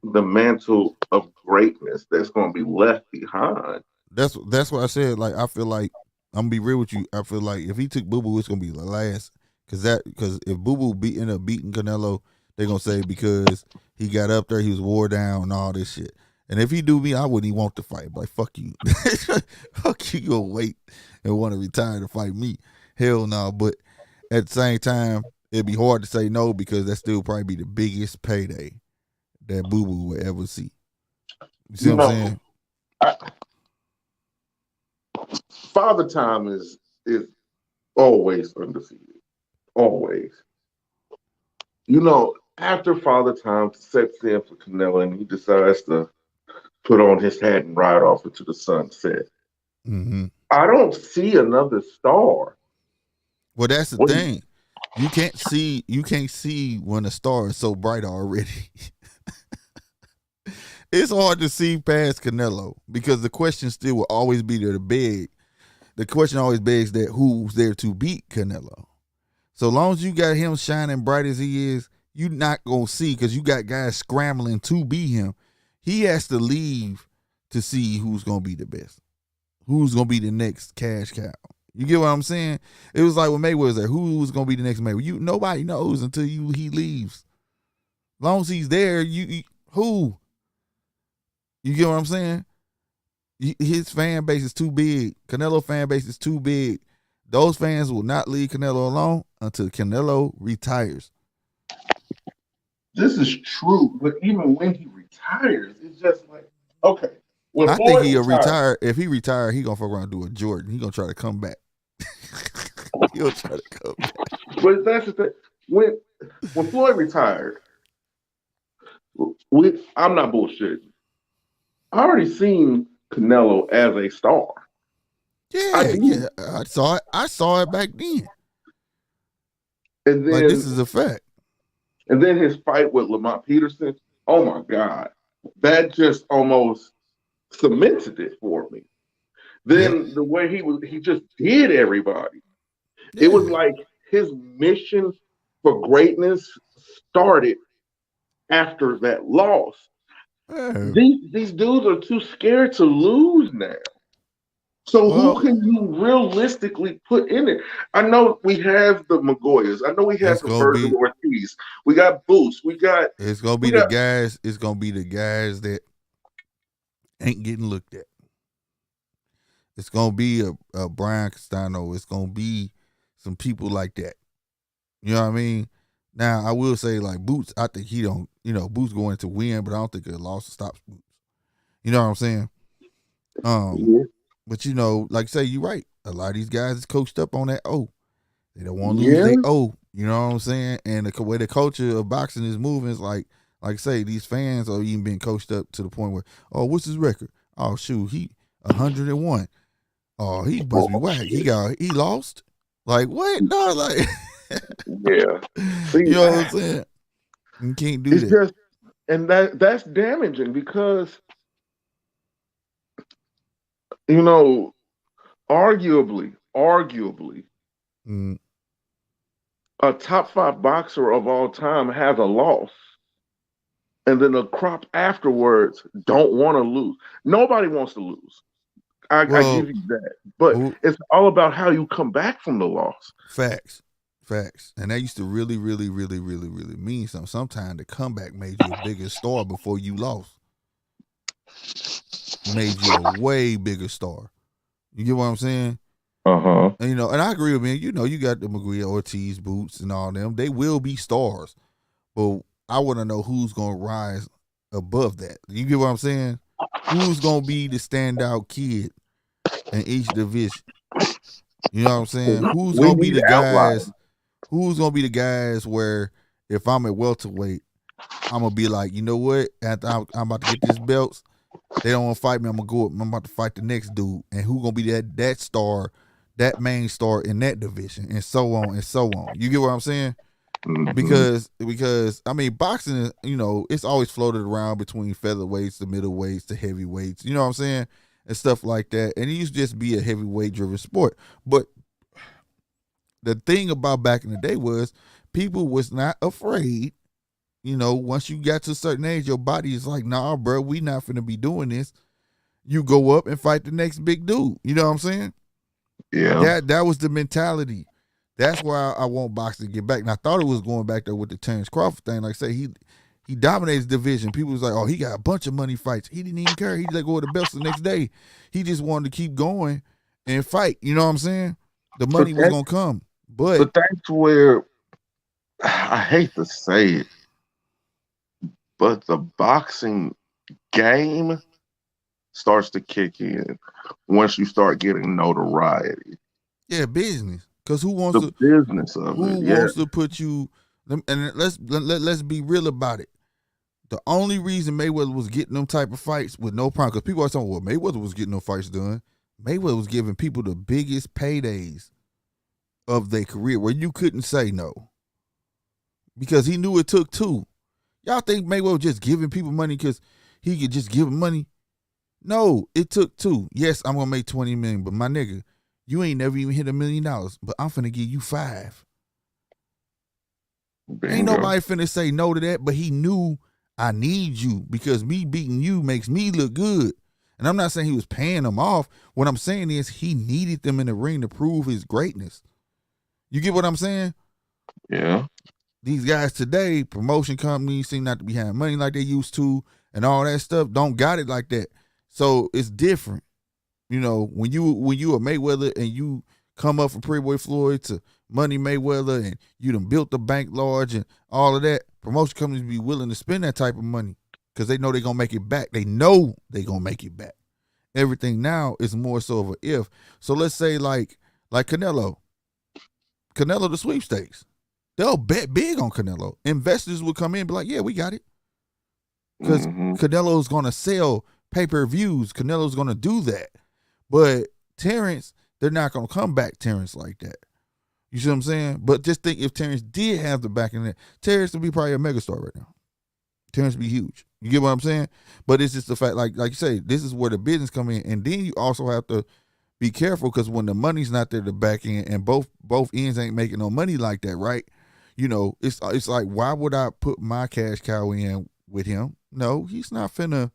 the mantle of greatness that's going to be left behind? That's what I said. Like, I feel like, I'm gonna be real with you. I feel like if he took Boo Boo, it's gonna be the last. Because if Boo Boo end up beating Canelo, they're gonna say because he got up there, he was wore down and all this shit. And if he do me, I wouldn't even want to fight. Like, fuck you. Fuck you, you'll wait and want to retire to fight me. Hell no. But at the same time, it'd be hard to say no, because that still probably be the biggest payday that Boo Boo would ever see. You see what I'm saying? Father Time is always undefeated. Always. After Father Time sets in for Canelo and he decides to put on his hat and ride off into the sunset, mm-hmm. I don't see another star. Well, that's the thing. You can't see when a star is so bright already. It's hard to see past Canelo because the question still will always be there to beg. The question always begs that who's there to beat Canelo. So long as you got him shining bright as he is, you're not going to see because you got guys scrambling to beat him. He has to leave to see who's going to be the best. Who's going to be the next cash cow. You get what I'm saying? It was like when Mayweather was there. Who's going to be the next Mayweather? Nobody knows until he leaves. As long as he's there, who? You get what I'm saying? His fan base is too big. Canelo fan base is too big. Those fans will not leave Canelo alone until Canelo retires. This is true, but even when he retires, it's just like, okay. When I Floyd think he'll retired, retire. If he retire, he gonna fuck around and do a Jordan. He gonna try to come back. He'll try to come back. but that's the thing. When Floyd retired, I'm not bullshitting. I already seen Canelo as a star. Yeah, I saw it. I saw it back then. And then, like, this is a fact. And then his fight with Lamont Peterson, oh my God, that just almost cemented it for me. Then the way he just did everybody. Yeah. It was like his mission for greatness started after that loss. Yeah. These dudes are too scared to lose now. So who can you realistically put in it? I know we have the Munguias. I know we have the Virgil Ortiz. We got Boots. It's gonna be the guys. It's gonna be the guys that ain't getting looked at. It's gonna be a Brian Castano. It's gonna be some people like that. You know what I mean? Now I will say, like, Boots, I think he don't. Boots going to win, but I don't think a loss stops Boots. You know what I'm saying? Yeah. But like I say, you're right. A lot of these guys is coached up on that They don't want to lose their you know what I'm saying? And the way the culture of boxing is moving is like I say, these fans are even being coached up to the point where, what's his record? Oh shoot, he 101. Oh, he must be whack. He lost? Like what? No, like yeah. See, you know what I'm saying? You can't do that. And that's damaging because arguably, a top 5 boxer of all time has a loss, and then the crop afterwards don't want to lose. Nobody wants to lose. I give you that, but it's all about how you come back from the loss. Facts, and that used to really, really, really, really, really mean something. Sometimes the comeback made you a bigger star before you lost. Made you a way bigger star. You get what I'm saying? Uh-huh. And, and I agree with me. You got the Munguia, Ortiz, Boots, and all them. They will be stars. But I want to know who's going to rise above that. You get what I'm saying? Who's going to be the standout kid in each division? You know what I'm saying? Who's going to be the guys? Who's going to be the guys where if I'm at welterweight, I'm going to be like, you know what? After I'm about to get this belts, they don't want to fight me. I'm going to go up. I'm about to fight the next dude. And who's going to be that star, that main star in that division, and so on and so on. You get what I'm saying? Mm-hmm. Because I mean, boxing is, it's always floated around between featherweights, the middleweights, the heavyweights. You know what I'm saying? And stuff like that. And it used to just be a heavyweight driven sport. But the thing about back in the day was people was not afraid. Once you got to a certain age, your body is like, nah, bro, we not finna be doing this. You go up and fight the next big dude. You know what I'm saying? Yeah. That was the mentality. That's why I want boxing to get back. And I thought it was going back there with the Terrence Crawford thing. Like I say, he dominates the division. People was like, oh, he got a bunch of money fights. He didn't even care. He let go of the belts the next day. He just wanted to keep going and fight. You know what I'm saying? The money was gonna come. But that's where I hate to say it, but the boxing game starts to kick in once you start getting notoriety. Yeah, business. Because who wants the business of who it? Wants to put you? And let's be real about it. The only reason Mayweather was getting them type of fights with no problem, because people are saying, well, Mayweather was getting no fights done. Mayweather was giving people the biggest paydays of their career where you couldn't say no because he knew it took two. Y'all think Mayweather was just giving people money because he could just give them money? No, it took two. Yes, I'm gonna make $20 million, but my nigga, you ain't never even hit $1 million. But I'm finna give you 5. Bingo. Ain't nobody finna say no to that. But he knew I need you because me beating you makes me look good. And I'm not saying he was paying them off. What I'm saying is he needed them in the ring to prove his greatness. You get what I'm saying? Yeah. These guys today, promotion companies seem not to be having money like they used to, and all that stuff don't got it like that. So it's different. You know, when you a Mayweather and you come up from Pretty Boy Floyd to Money Mayweather and you done built the bank large and all of that, promotion companies be willing to spend that type of money because they know they're going to make it back. They know they're going to make it back. Everything now is more so of a if. So let's say like Canelo the sweepstakes. They'll bet big on Canelo. Investors will come in and be like, yeah, we got it. Because Canelo's going to sell pay-per-views. Canelo's going to do that. But Terrence, they're not going to come back Terrence like that. You see what I'm saying? But just think if Terrence did have the backing there, Terrence would be probably a megastar right now. Terrence would be huge. You get what I'm saying? But it's just the fact, like you say, this is where the business come in. And then you also have to be careful because when the money's not there to back in and both ends ain't making no money like that, right? You know, it's like, why would I put my cash cow in with him? No, he's not finna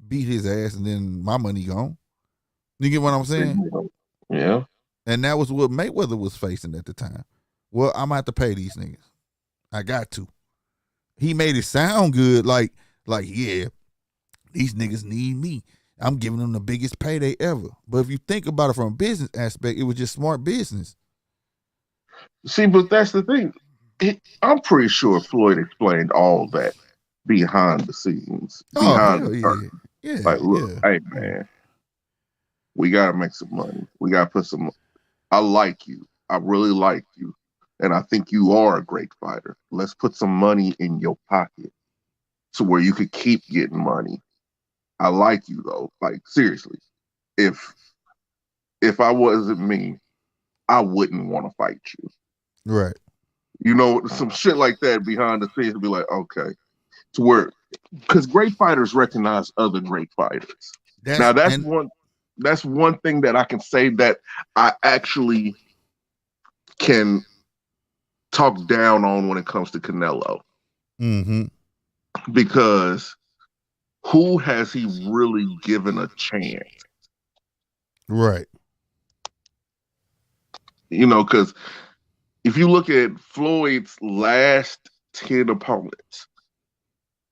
beat his ass and then my money gone. You get what I'm saying? Yeah. And that was what Mayweather was facing at the time. Well, I'm gonna have to pay these niggas. I got to. He made it sound good, like yeah, these niggas need me. I'm giving them the biggest payday ever. But if you think about it from a business aspect, it was just smart business. See, but that's the thing. I'm pretty sure Floyd explained all that behind the scenes, behind the curtain. Yeah. Like, look, hey man, we gotta make some money. We gotta put some. I like you. I really like you, and I think you are a great fighter. Let's put some money in your pocket, to where you could keep getting money. I like you though. Like seriously, if I wasn't me, I wouldn't want to fight you. Right. You know, some shit like that behind the scenes would be like, okay. To where, because great fighters recognize other great fighters. That's one thing that I can say that I actually can talk down on when it comes to Canelo. Mm-hmm. Because who has he really given a chance? Right. You know, because if you look at Floyd's last 10 opponents,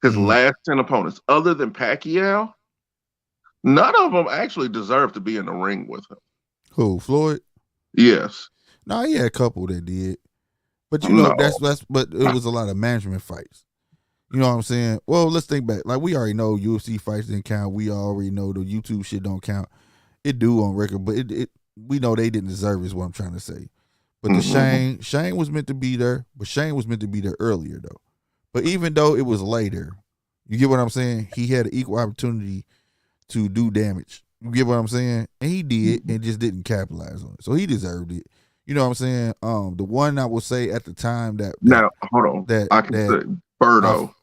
last 10 opponents, other than Pacquiao, none of them actually deserve to be in the ring with him. Who, Floyd? Yes. No, he had a couple that did. But you know, but it was a lot of management fights. You know what I'm saying? Well, let's think back. Like, we already know UFC fights didn't count. We already know the YouTube shit don't count. It do on record, but we know they didn't deserve it is what I'm trying to say. But the Shane was meant to be there, but Shane was meant to be there earlier, though. But even though it was later, you get what I'm saying? He had an equal opportunity to do damage. You get what I'm saying? And he did, and just didn't capitalize on it. So he deserved it. You know what I'm saying? The one I would say at the time that now hold on, I can say Berto.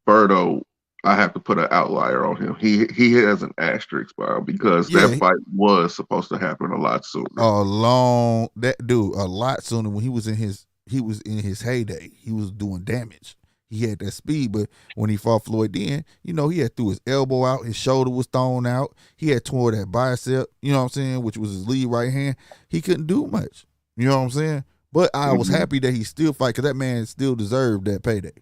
Berto, I have to put an outlier on him. He has an asterisk by him because that fight was supposed to happen a lot sooner. A lot sooner when he was in his heyday. He was doing damage. He had that speed, but when he fought Floyd then, you know, he had threw his elbow out, his shoulder was thrown out, he had tore that bicep, you know what I'm saying, which was his lead right hand. He couldn't do much. You know what I'm saying? But I was happy that he still fight because that man still deserved that payday.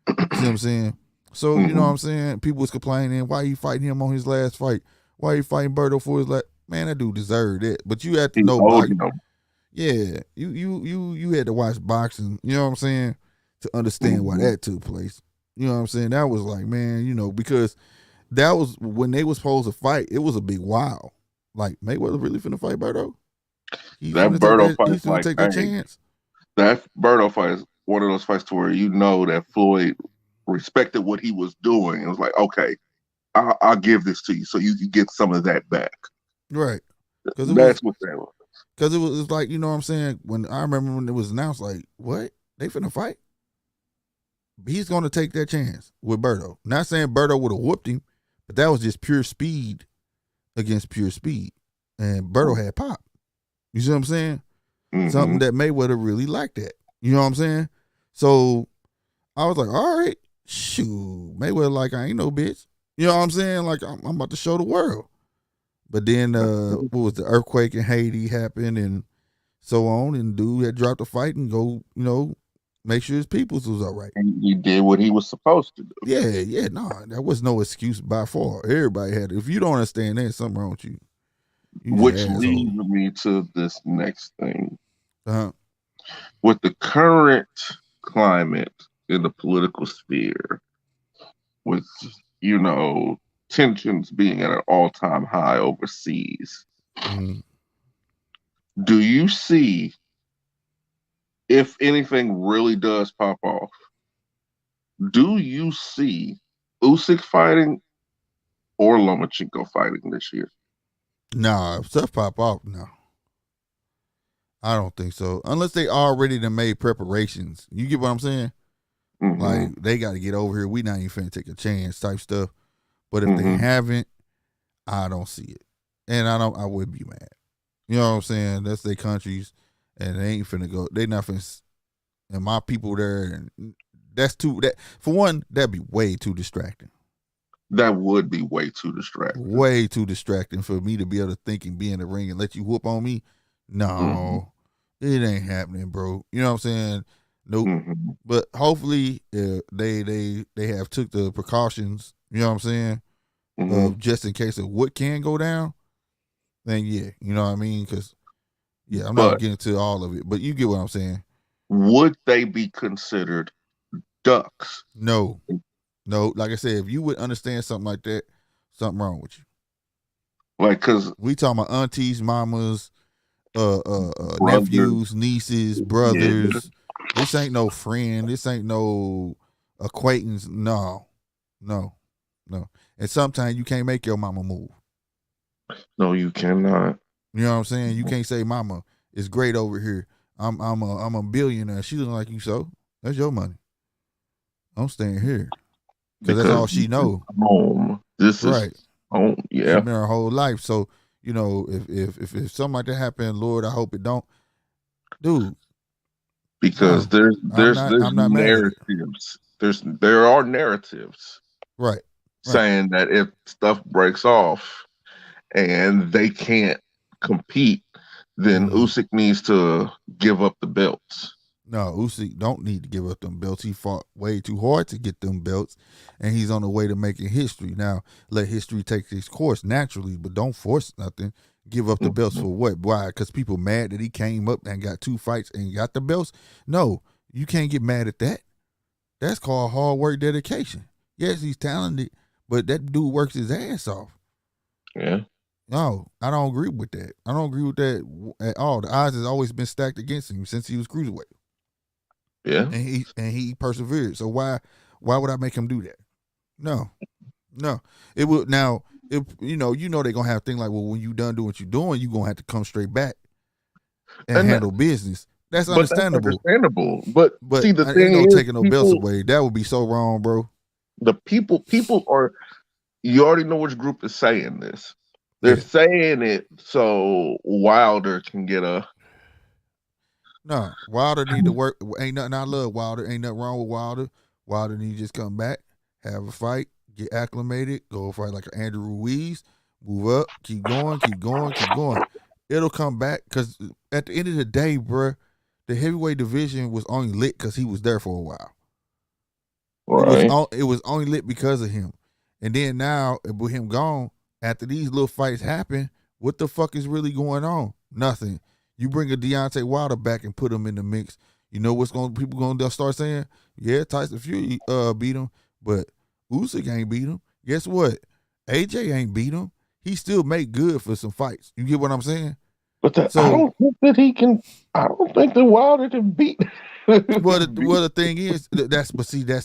You see what I'm saying? So, you know what I'm saying? People was complaining, why you fighting him on his last fight? Why you fighting Berto for his last? Man, that dude deserved it. But you had to know boxing. Yeah, you had to watch boxing, you know what I'm saying, to understand why that took place. You know what I'm saying? That was like, man, you know, because that was when they was supposed to fight, it was a big wow. Like, Mayweather really finna fight Berto? That Berto fight, he's gonna take that chance. That Berto fight is one of those fights to where you know that Floyd respected what he was doing. It was like, okay, I'll give this to you so you can get some of that back. Right. That's what that was. Because it was like, you know what I'm saying? When I remember when it was announced, like, what? They finna fight? He's going to take that chance with Berto. Not saying Berto would have whooped him, but that was just pure speed against pure speed. And Berto had pop. You see what I'm saying? Mm-hmm. Something that Mayweather really liked that. You know what I'm saying? So I was like, all right, shoot. Mayweather like, I ain't no bitch. You know what I'm saying? Like, I'm about to show the world. But then, what was the earthquake in Haiti happened and so on, and dude had dropped the fight and go, you know, make sure his peoples was all right. And he did what he was supposed to do. Yeah, no, that was no excuse by far. Everybody had it. If you don't understand that, something wrong with you. Which leads me to this next thing. Uh-huh. With the current climate in the political sphere, with, you know, tensions being at an all-time high overseas, do you see, if anything really does pop off, do you see Usyk fighting or Lomachenko fighting this year? Nah, if stuff pop off, no. I don't think so. Unless they already done made preparations. You get what I'm saying? Mm-hmm. Like, they got to get over here. We not even finna take a chance type stuff. But if they haven't, I don't see it. And I would be mad. You know what I'm saying? That's their countries, and they ain't finna go. They not finna, and my people there, and that's too, that for one, that'd be way too distracting. That would be way too distracting. Way too distracting for me to be able to think and be in the ring and let you whoop on me. No, it ain't happening, bro. You know what I'm saying? Nope. But hopefully they have took the precautions, you know what I'm saying? Just in case of what can go down, then yeah, you know what I mean? Because, yeah, I'm not getting into all of it, but you get what I'm saying. Would they be considered ducks? No. Like I said, if you would understand something like that, something wrong with you. Like, because we talking about aunties, mamas, nephews, nieces, brothers. Yeah. This ain't no friend. This ain't no acquaintance. No. And sometimes you can't make your mama move. No, you cannot. You know what I'm saying? You can't say, "Mama, it's great over here. I'm a billionaire." She looking like you, so that's your money. I'm staying here because that's all she know. Home. This right. Is home. Yeah. She's been her whole life. So, you know, if something like that happen, Lord, I hope it don't, dude. Because there's narratives. There are narratives. Right. Saying that if stuff breaks off and they can't compete, then Usyk needs to give up the belts. No, Usyk don't need to give up them belts. He fought way too hard to get them belts, and he's on the way to making history. Now, let history take its course naturally, but don't force nothing. Give up the belts for what? Why? Because people mad that he came up and got 2 fights and got the belts? No, you can't get mad at that. That's called hard work, dedication. Yes, he's talented, but that dude works his ass off. Yeah. No, I don't agree with that. I don't agree with that at all. The odds has always been stacked against him since he was cruiserweight. Yeah. And he persevered. So why would I make him do that? No. It would now. If you know they're gonna have things like, well, when you done doing what you're doing, you're gonna have to come straight back and handle business. That's understandable. But see, the thing is, taking no belts away. That would be so wrong, bro. The people are. You already know which group is saying this. They're saying it so Wilder can get a. No, Wilder need to work. Ain't nothing. I love Wilder. Ain't nothing wrong with Wilder. Wilder need to just come back, have a fight, get acclimated, go fight like an Andrew Ruiz, move up, keep going. It'll come back because at the end of the day, bruh, the heavyweight division was only lit because he was there for a while. Right. It was only lit because of him. And then now, with him gone, after these little fights happen, what the fuck is really going on? Nothing. You bring a Deontay Wilder back and put him in the mix. You know what's people gonna start saying? Yeah, Tyson Fury beat him, but Usyk ain't beat him. Guess what? AJ ain't beat him. He still make good for some fights. You get what I'm saying? But I don't think that he can. I don't think that Wilder can beat. Well, the thing is, that's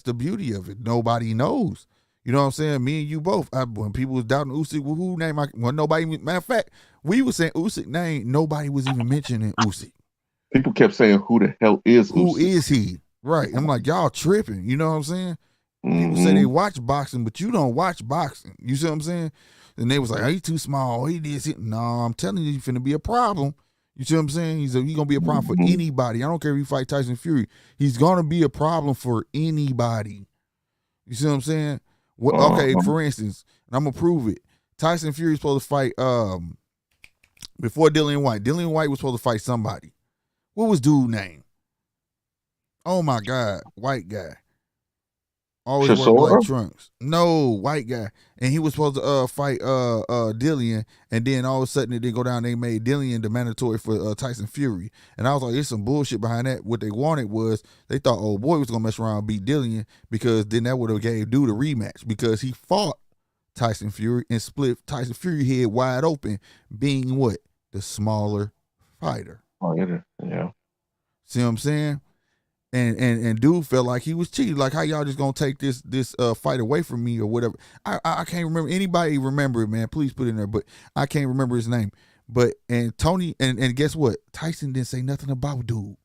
the beauty of it. Nobody knows. You know what I'm saying? Me and you both. When people was doubting Usyk, well, who name? Well, nobody. Matter of fact, We were saying Usyk name. Nobody was even mentioning Usyk. People kept saying, "Who the hell is Usyk?" Who is he? Right. I'm like, y'all tripping. You know what I'm saying? People say they watch boxing, but you don't watch boxing. You see what I'm saying? And they was like, oh, he's too small. He did it. No, I'm telling you, he's finna be a problem. You see what I'm saying? He's gonna be a problem for anybody. I don't care if you fight Tyson Fury. He's gonna be a problem for anybody. You see what I'm saying? Okay, for instance, and I'm gonna prove it. Tyson Fury is supposed to fight before Dillian White. Dillian White was supposed to fight somebody. What was dude's name? Oh my God, white guy. Always wear black trunks. No, white guy. And he was supposed to fight Dillian, and then all of a sudden it didn't go down. They made Dillian the mandatory for Tyson Fury. And I was like, there's some bullshit behind that. What they wanted was they thought old boy was gonna mess around and beat Dillian, because then that would have gave dude a rematch, because he fought Tyson Fury and split Tyson Fury head wide open, being what? The smaller fighter. Oh, yeah. See what I'm saying? And dude felt like he was cheated. Like, how y'all just gonna take this fight away from me or whatever? I can't remember. Anybody remember it, man? Please put it in there. But I can't remember his name. But and Tony and guess what? Tyson didn't say nothing about dude.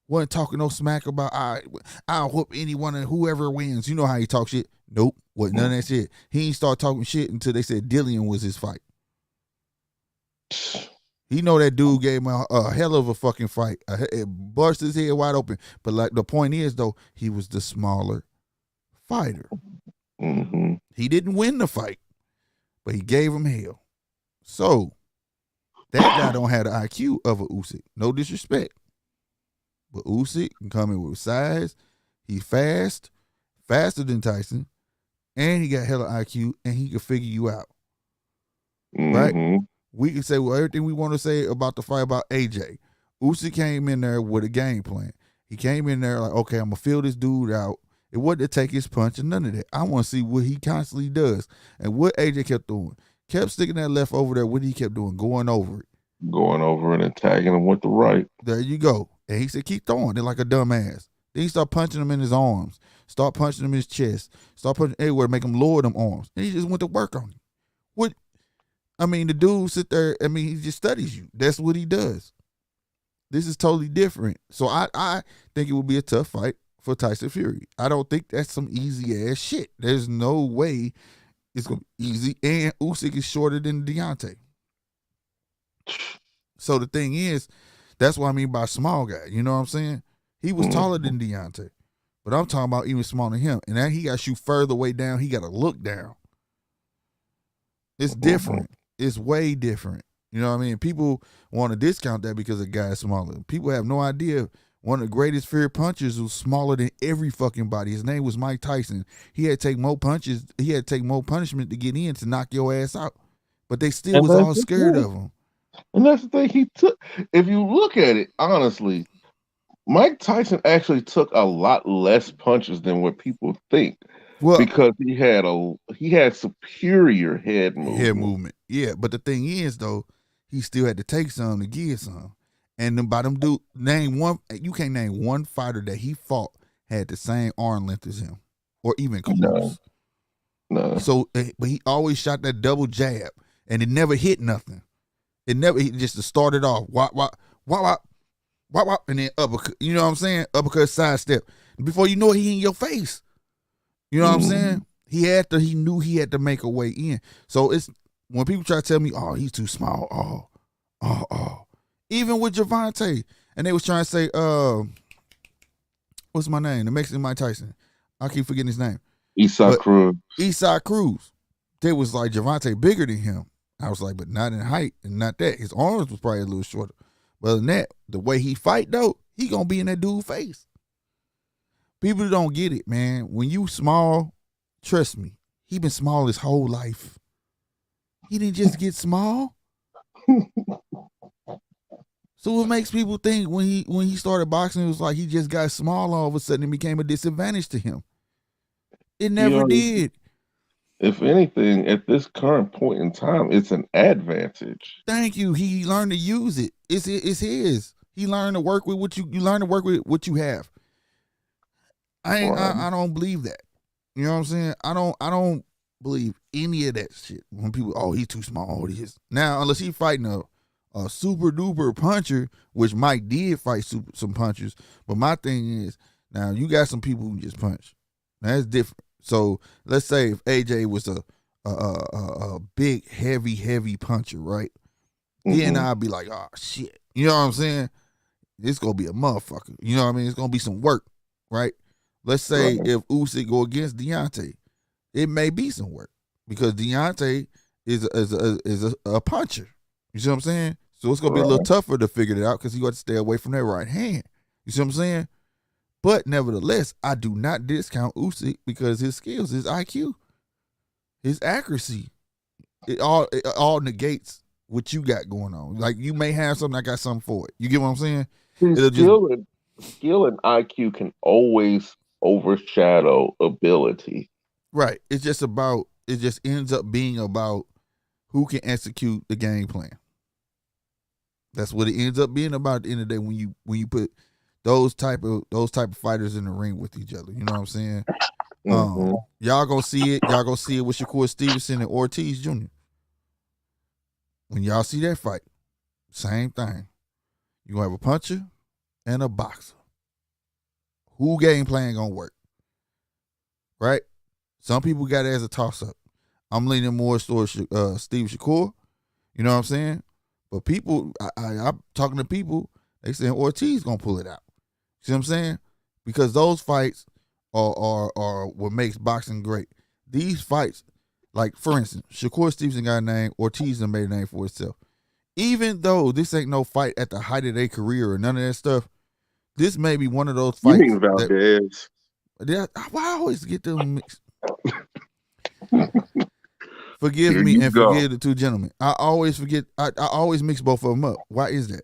Wasn't talking no smack about I'll whoop anyone and whoever wins. You know how he talk shit. Nope. Wasn't none of that shit. He ain't start talking shit until they said Dillian was his fight. He know that dude gave him a hell of a fucking fight. It burst his head wide open. But like the point is, though, he was the smaller fighter. He didn't win the fight, but he gave him hell. So that guy don't have the IQ of a Usyk. No disrespect, but Usyk can come in with size. He faster than Tyson, and he got hella IQ, and he can figure you out. Right? We can say everything we want to say about the fight about AJ. Usyk came in there with a game plan. He came in there like, okay, I'm going to feel this dude out. It wasn't to take his punch and none of that. I want to see what he constantly does. And what AJ kept doing. Kept sticking that left over there. What he kept doing? Going over it. Going over it and tagging him with the right. There you go. And he said, keep throwing it like a dumbass. Then he started punching him in his arms. Start punching him in his chest. Start punching everywhere to make him lower them arms. And he just went to work on him. What? I mean, the dude sit there, I mean, he just studies you. That's what he does. This is totally different. So I think it would be a tough fight for Tyson Fury. I don't think that's some easy ass shit. There's no way it's going to be easy. And Usyk is shorter than Deontay. So the thing is, that's what I mean by small guy. You know what I'm saying? He was taller than Deontay. But I'm talking about even smaller than him. And then he got to shoot further way down. He got to look down. It's different. It's way different. You know what I mean? People want to discount that because a guy is smaller. People have no idea. One of the greatest feared punchers was smaller than every fucking body. His name was Mike Tyson. He had to take more punches. He had to take more punishment to get in to knock your ass out. But they still was all scared of him. And that's the thing he took. If you look at it, honestly, Mike Tyson actually took a lot less punches than what people think. Well, because he had superior head movement. Head movement, yeah. But the thing is, though, he still had to take some to give some. And then by them dude, name one. You can't name one fighter that he fought had the same arm length as him, or even close. No. So, but he always shot that double jab, and it never hit nothing. It never. He just started off wop, and then uppercut. You know what I'm saying? Uppercut, sidestep. Before you know it, he in your face. You know what I'm saying? He knew he had to make a way in. So it's when people try to tell me, oh, he's too small. Even with Gervonta, and they was trying to say, what's my name? The Mexican Mike Tyson. I keep forgetting his name. Eastside Cruz. They was like Gervonta bigger than him. I was like, but not in height and not that. His arms was probably a little shorter. But other than that, the way he fight though, he gonna be in that dude's face. People don't get it, man. When you small, trust me, he been small his whole life. He didn't just get small. So what makes people think when he started boxing, it was like he just got small all of a sudden and became a disadvantage to him. It never did. If anything, at this current point in time, it's an advantage. Thank you. He learned to use it. It's his. He learned to work with what you learn to work with what you have. I don't believe that. You know what I'm saying? I don't believe any of that shit. When people, oh, he's too small. Now, unless he's fighting a super duper puncher, which Mike did fight some punchers. But my thing is, now you got some people who just punch. Now, that's different. So let's say if AJ was a big, heavy puncher, right? Then I'd be like, oh shit. You know what I'm saying? It's gonna be a motherfucker. You know what I mean? It's gonna be some work, right? Let's say if Usyk go against Deontay, it may be some work because Deontay is a puncher. You see what I'm saying? So it's gonna be a little tougher to figure it out because he got to stay away from that right hand. You see what I'm saying? But nevertheless, I do not discount Usyk because his skills, his IQ, his accuracy, it all negates what you got going on. Like you may have something, I got something for it. You get what I'm saying? Skill and IQ can always overshadow ability. Right. It just ends up being about who can execute the game plan. That's what it ends up being about at the end of the day when you put those type of fighters in the ring with each other. You know what I'm saying? Y'all gonna see it. Y'all gonna see it with Shakur Stevenson and Ortiz Jr. When y'all see that fight, same thing. You gonna have a puncher and a boxer. Who game plan gonna work? Right? Some people got it as a toss-up. I'm leaning more towards Steve Shakur. You know what I'm saying? But people, I'm talking to people, they saying Ortiz gonna pull it out. See what I'm saying? Because those fights are what makes boxing great. These fights, like for instance, Shakur Stevenson got a name, Ortiz done made a name for itself. Even though this ain't no fight at the height of their career or none of that stuff, this may be one of those fights. You mean Valdez? Why I always get them mixed? Forgive me and forgive the two gentlemen. I always forget. I always mix both of them up. Why is that?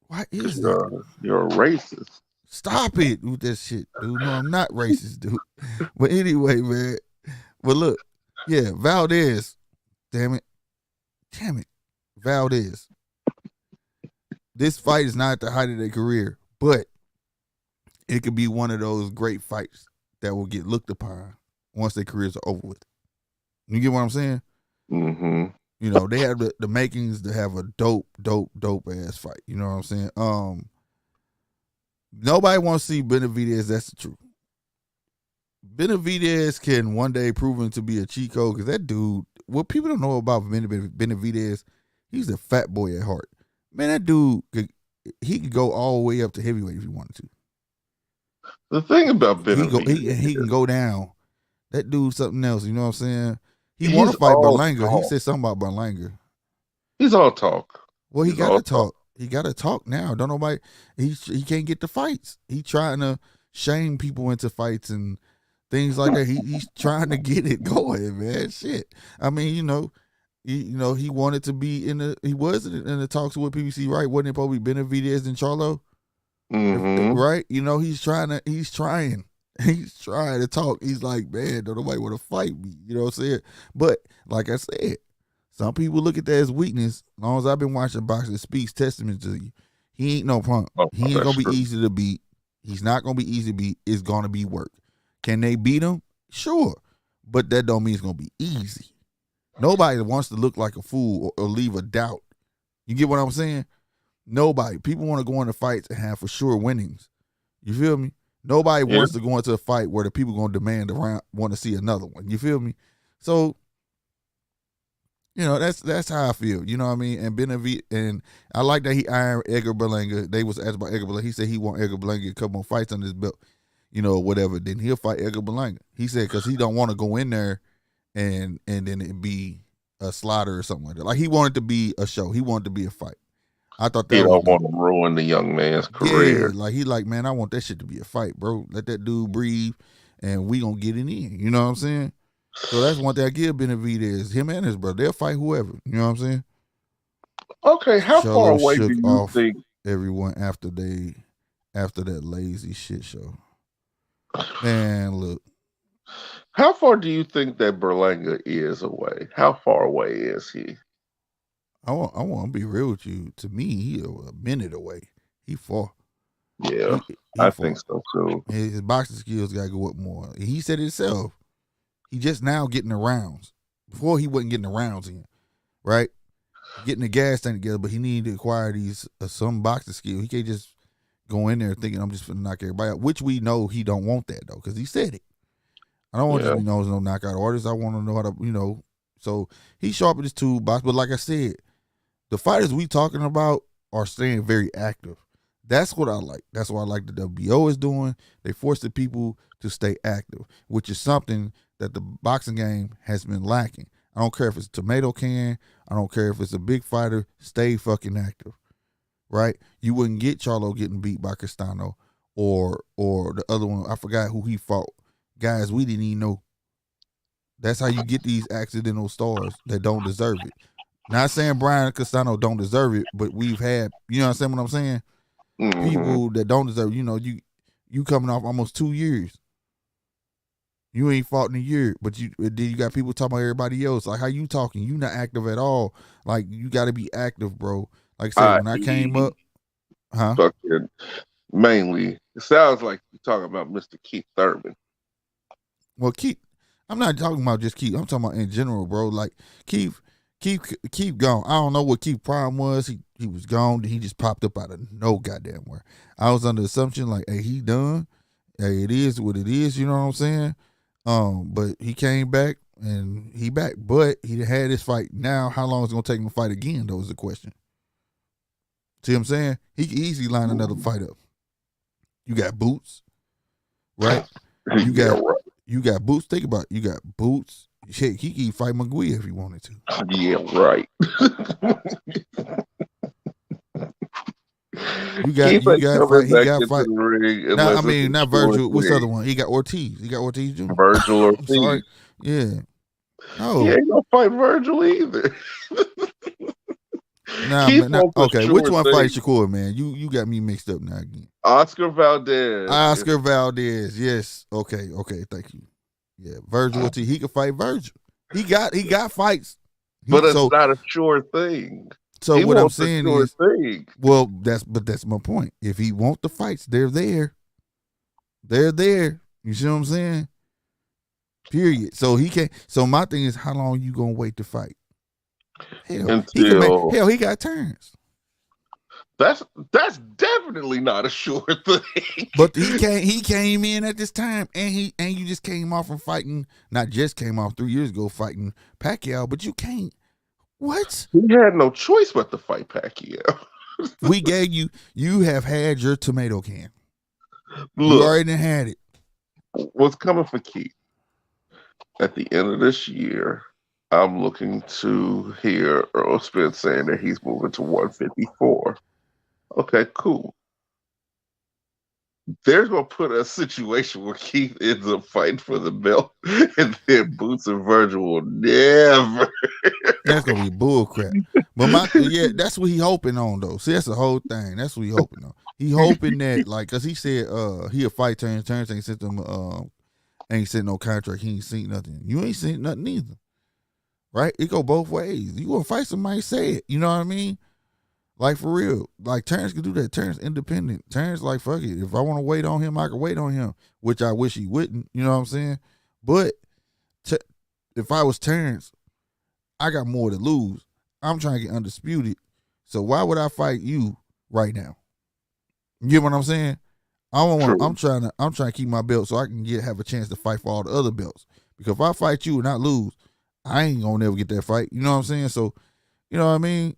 Why is that? You're a racist. Stop it with that shit, dude. No, I'm not racist, dude. But anyway, man. But look, yeah, Valdez. Damn it. Valdez. This fight is not at the height of their career, but it could be one of those great fights that will get looked upon once their careers are over with. You get what I'm saying? Mm-hmm. You know, they have the makings to have a dope ass fight. You know what I'm saying? Nobody wants to see Benavidez. That's the truth. Benavidez can one day prove to be a cheat code because that dude, what people don't know about Benavidez, he's a fat boy at heart. Man, that dude, he could go all the way up to heavyweight if he wanted to. The thing about Benavidez, he can go down. That dude's something else. You know what I'm saying? He want to fight Berlanga. He said something about Berlanga. He's all talk. Well, he got to talk. He got to talk now. Don't nobody. He can't get the fights. He trying to shame people into fights and things like that. He's trying to get it going, man. Shit. I mean, he wanted to be he was in the talks with PBC, right? Wasn't it probably Benavidez and Charlo? Mm-hmm. Right? He's trying to talk. He's like, man, don't nobody want to fight me. You know what I'm saying? But like I said, some people look at that as weakness. As long as I've been watching boxing, it speaks testament to you. He ain't no punk. He ain't gonna be easy to beat. He's not gonna be easy to beat. It's gonna be work. Can they beat him? Sure. But that don't mean it's gonna be easy. Nobody wants to look like a fool or leave a doubt. You get what I'm saying? Nobody. People want to go into fights and have for sure winnings. You feel me? Nobody wants to go into a fight where the people going to demand around, want to see another one. You feel me? So, that's how I feel. You know what I mean? And Benavidez, and I like that he ironed Edgar Berlanga. They was asked about Edgar Berlanga. He said he want Edgar Berlanga a couple more fights on his belt, whatever. Then he'll fight Edgar Berlanga. He said because he don't want to go in there and then it be a slaughter or something like that. Like he wanted to be a show. He wanted to be a fight. I thought that he don't want to ruin the young man's career. Yeah, man, I want that shit to be a fight, bro. Let that dude breathe, and we gonna get it in. You know what I'm saying? So that's one thing I give Benavidez. Him and his brother, they'll fight whoever. You know what I'm saying? Okay, how far away do you think everyone after that lazy shit show? Man, look. How far do you think that Berlanga is away? How far away is he? I want to be real with you. To me, he a minute away. He far. Yeah, I think so too. His boxing skills got to go up more. He said it himself. He just now getting the rounds. Before he wasn't getting the rounds in, right? Getting the gas tank together, but he needed to acquire these some boxing skill. He can't just go in there thinking I'm just gonna knock everybody out, which we know he don't want that though, because he said it. I don't want to be known as no knockout artist. I want to know how to, So he sharpened his toolbox, but like I said, the fighters we talking about are staying very active. That's what I like. That's what I like the WBO is doing. They force the people to stay active, which is something that the boxing game has been lacking. I don't care if it's a tomato can. I don't care if it's a big fighter. Stay fucking active, right? You wouldn't get Charlo getting beat by Castano or the other one. I forgot who he fought. Guys we didn't even know. That's how you get these accidental stars that don't deserve it. Not saying Brian Castano don't deserve it, but we've had, you know what I'm saying? Mm-hmm. People that don't deserve, you coming off almost 2 years. You ain't fought in a year, but you got people talking about everybody else. Like, how you talking? You not active at all. Like, you got to be active, bro. Like I said, when I came up, mainly, it sounds like you're talking about Mr. Keith Thurman. Well, Keith, I'm not talking about just Keith. I'm talking about in general, bro. Like, Keith gone. I don't know what Keith's problem was. He was gone. He just popped up out of no goddamn where. I was under the assumption, like, hey, he done. Hey, it is what it is. You know what I'm saying? But he came back and he back. But he had his fight. Now, how long is it gonna take him to fight again? Though is the question. See what I'm saying? He can easily line another fight up. You got Boots, right? You got Boots. Think about it. You got Boots. Shit, he can fight Munguia if he wanted to. Yeah, right. He got fight. Now, I mean, not Virgil. What's the other one? He got Ortiz. He got Ortiz Jr. Virgil Ortiz. Sorry. Yeah. No. He ain't gonna fight Virgil either. Okay, which one fights Shakur, man? You got me mixed up now again. Oscar Valdez. Yes. Okay, thank you. Yeah, Virgil Ortiz. He can fight Virgil. He got fights. But it's not a sure thing. So what I'm saying is, well, that's my point. If he wants the fights, they're there. They're there. You see what I'm saying? Period. So he can't. So my thing is, how long you gonna wait to fight? Hell, he got turns. That's definitely not a sure thing. But he came in at this time, and you just came off from fighting. Not just came off 3 years ago fighting Pacquiao, but you can't. What? He had no choice but to fight Pacquiao. We gave you. You have had your tomato can. Look, you already had it. What's coming for Keith? At the end of this year, I'm looking to hear Earl Spence saying that he's moving to 154. Okay, cool. They're going to put a situation where Keith ends up fighting for the belt, and then Boots and Virgil will never. That's going to be bullcrap. But that's what he hoping on, though. See, that's the whole thing. That's what he hoping on. He hoping that, like, because he said he'll fight Terrence. Terrence ain't sent them, ain't sent no contract. He ain't seen nothing. You ain't seen nothing either. Right? It go both ways. You want to fight somebody, say it. You know what I mean? Like, for real. Like, Terrence could do that. Terrence independent. Terrence, like, fuck it. If I want to wait on him, I can wait on him, which I wish he wouldn't. You know what I'm saying? But if I was Terrence, I got more to lose. I'm trying to get undisputed. So why would I fight you right now? You get what I'm saying? I'm trying to keep my belt so I can have a chance to fight for all the other belts. Because if I fight you and I lose, I ain't gonna never get that fight. You know what I'm saying? So, you know what I mean?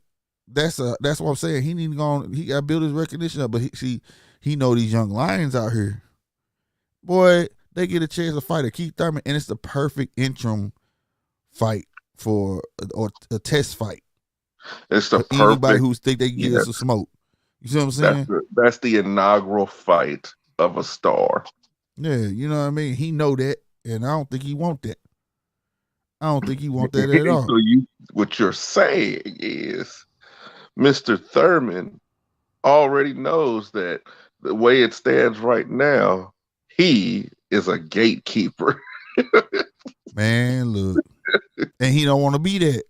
That's what I'm saying. He got to build his recognition up. But he know these young lions out here. Boy, they get a chance to fight a Keith Thurman, and it's the perfect interim fight or a test fight. It's the perfect. Anybody who think they can get us a smoke. You see what I'm saying? That's the inaugural fight of a star. Yeah, you know what I mean? He know that, and I don't think he want that. I don't think he want that at all. So what you're saying is Mr. Thurman already knows that the way it stands right now, he is a gatekeeper. Man, look. And he don't want to be that.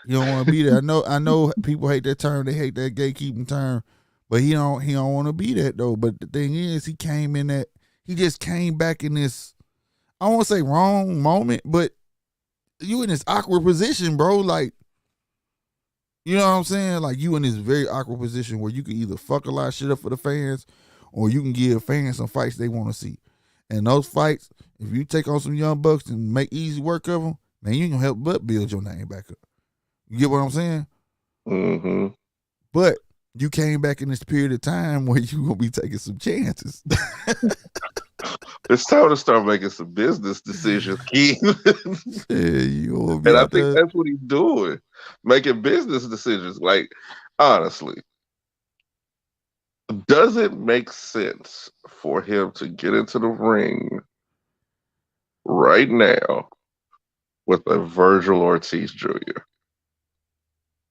He don't want to be that. I know people hate that term. They hate that gatekeeping term. But he don't want to be that though. But the thing is, he just came back in this. I won't say wrong moment, but you in this awkward position, bro. Like, you know what I'm saying? Like, you in this very awkward position where you can either fuck a lot of shit up for the fans, or you can give fans some fights they want to see. And those fights, if you take on some young bucks and make easy work of them, man, you can help but build your name back up. You get what I'm saying? Mm-hmm. But you came back in this period of time where you gonna be taking some chances. It's time to start making some business decisions, Keith. Yeah, you gonna be And I out think there. that's what he's doing, making business decisions. Like, honestly, does it make sense for him to get into the ring right now with a Virgil Ortiz Jr.?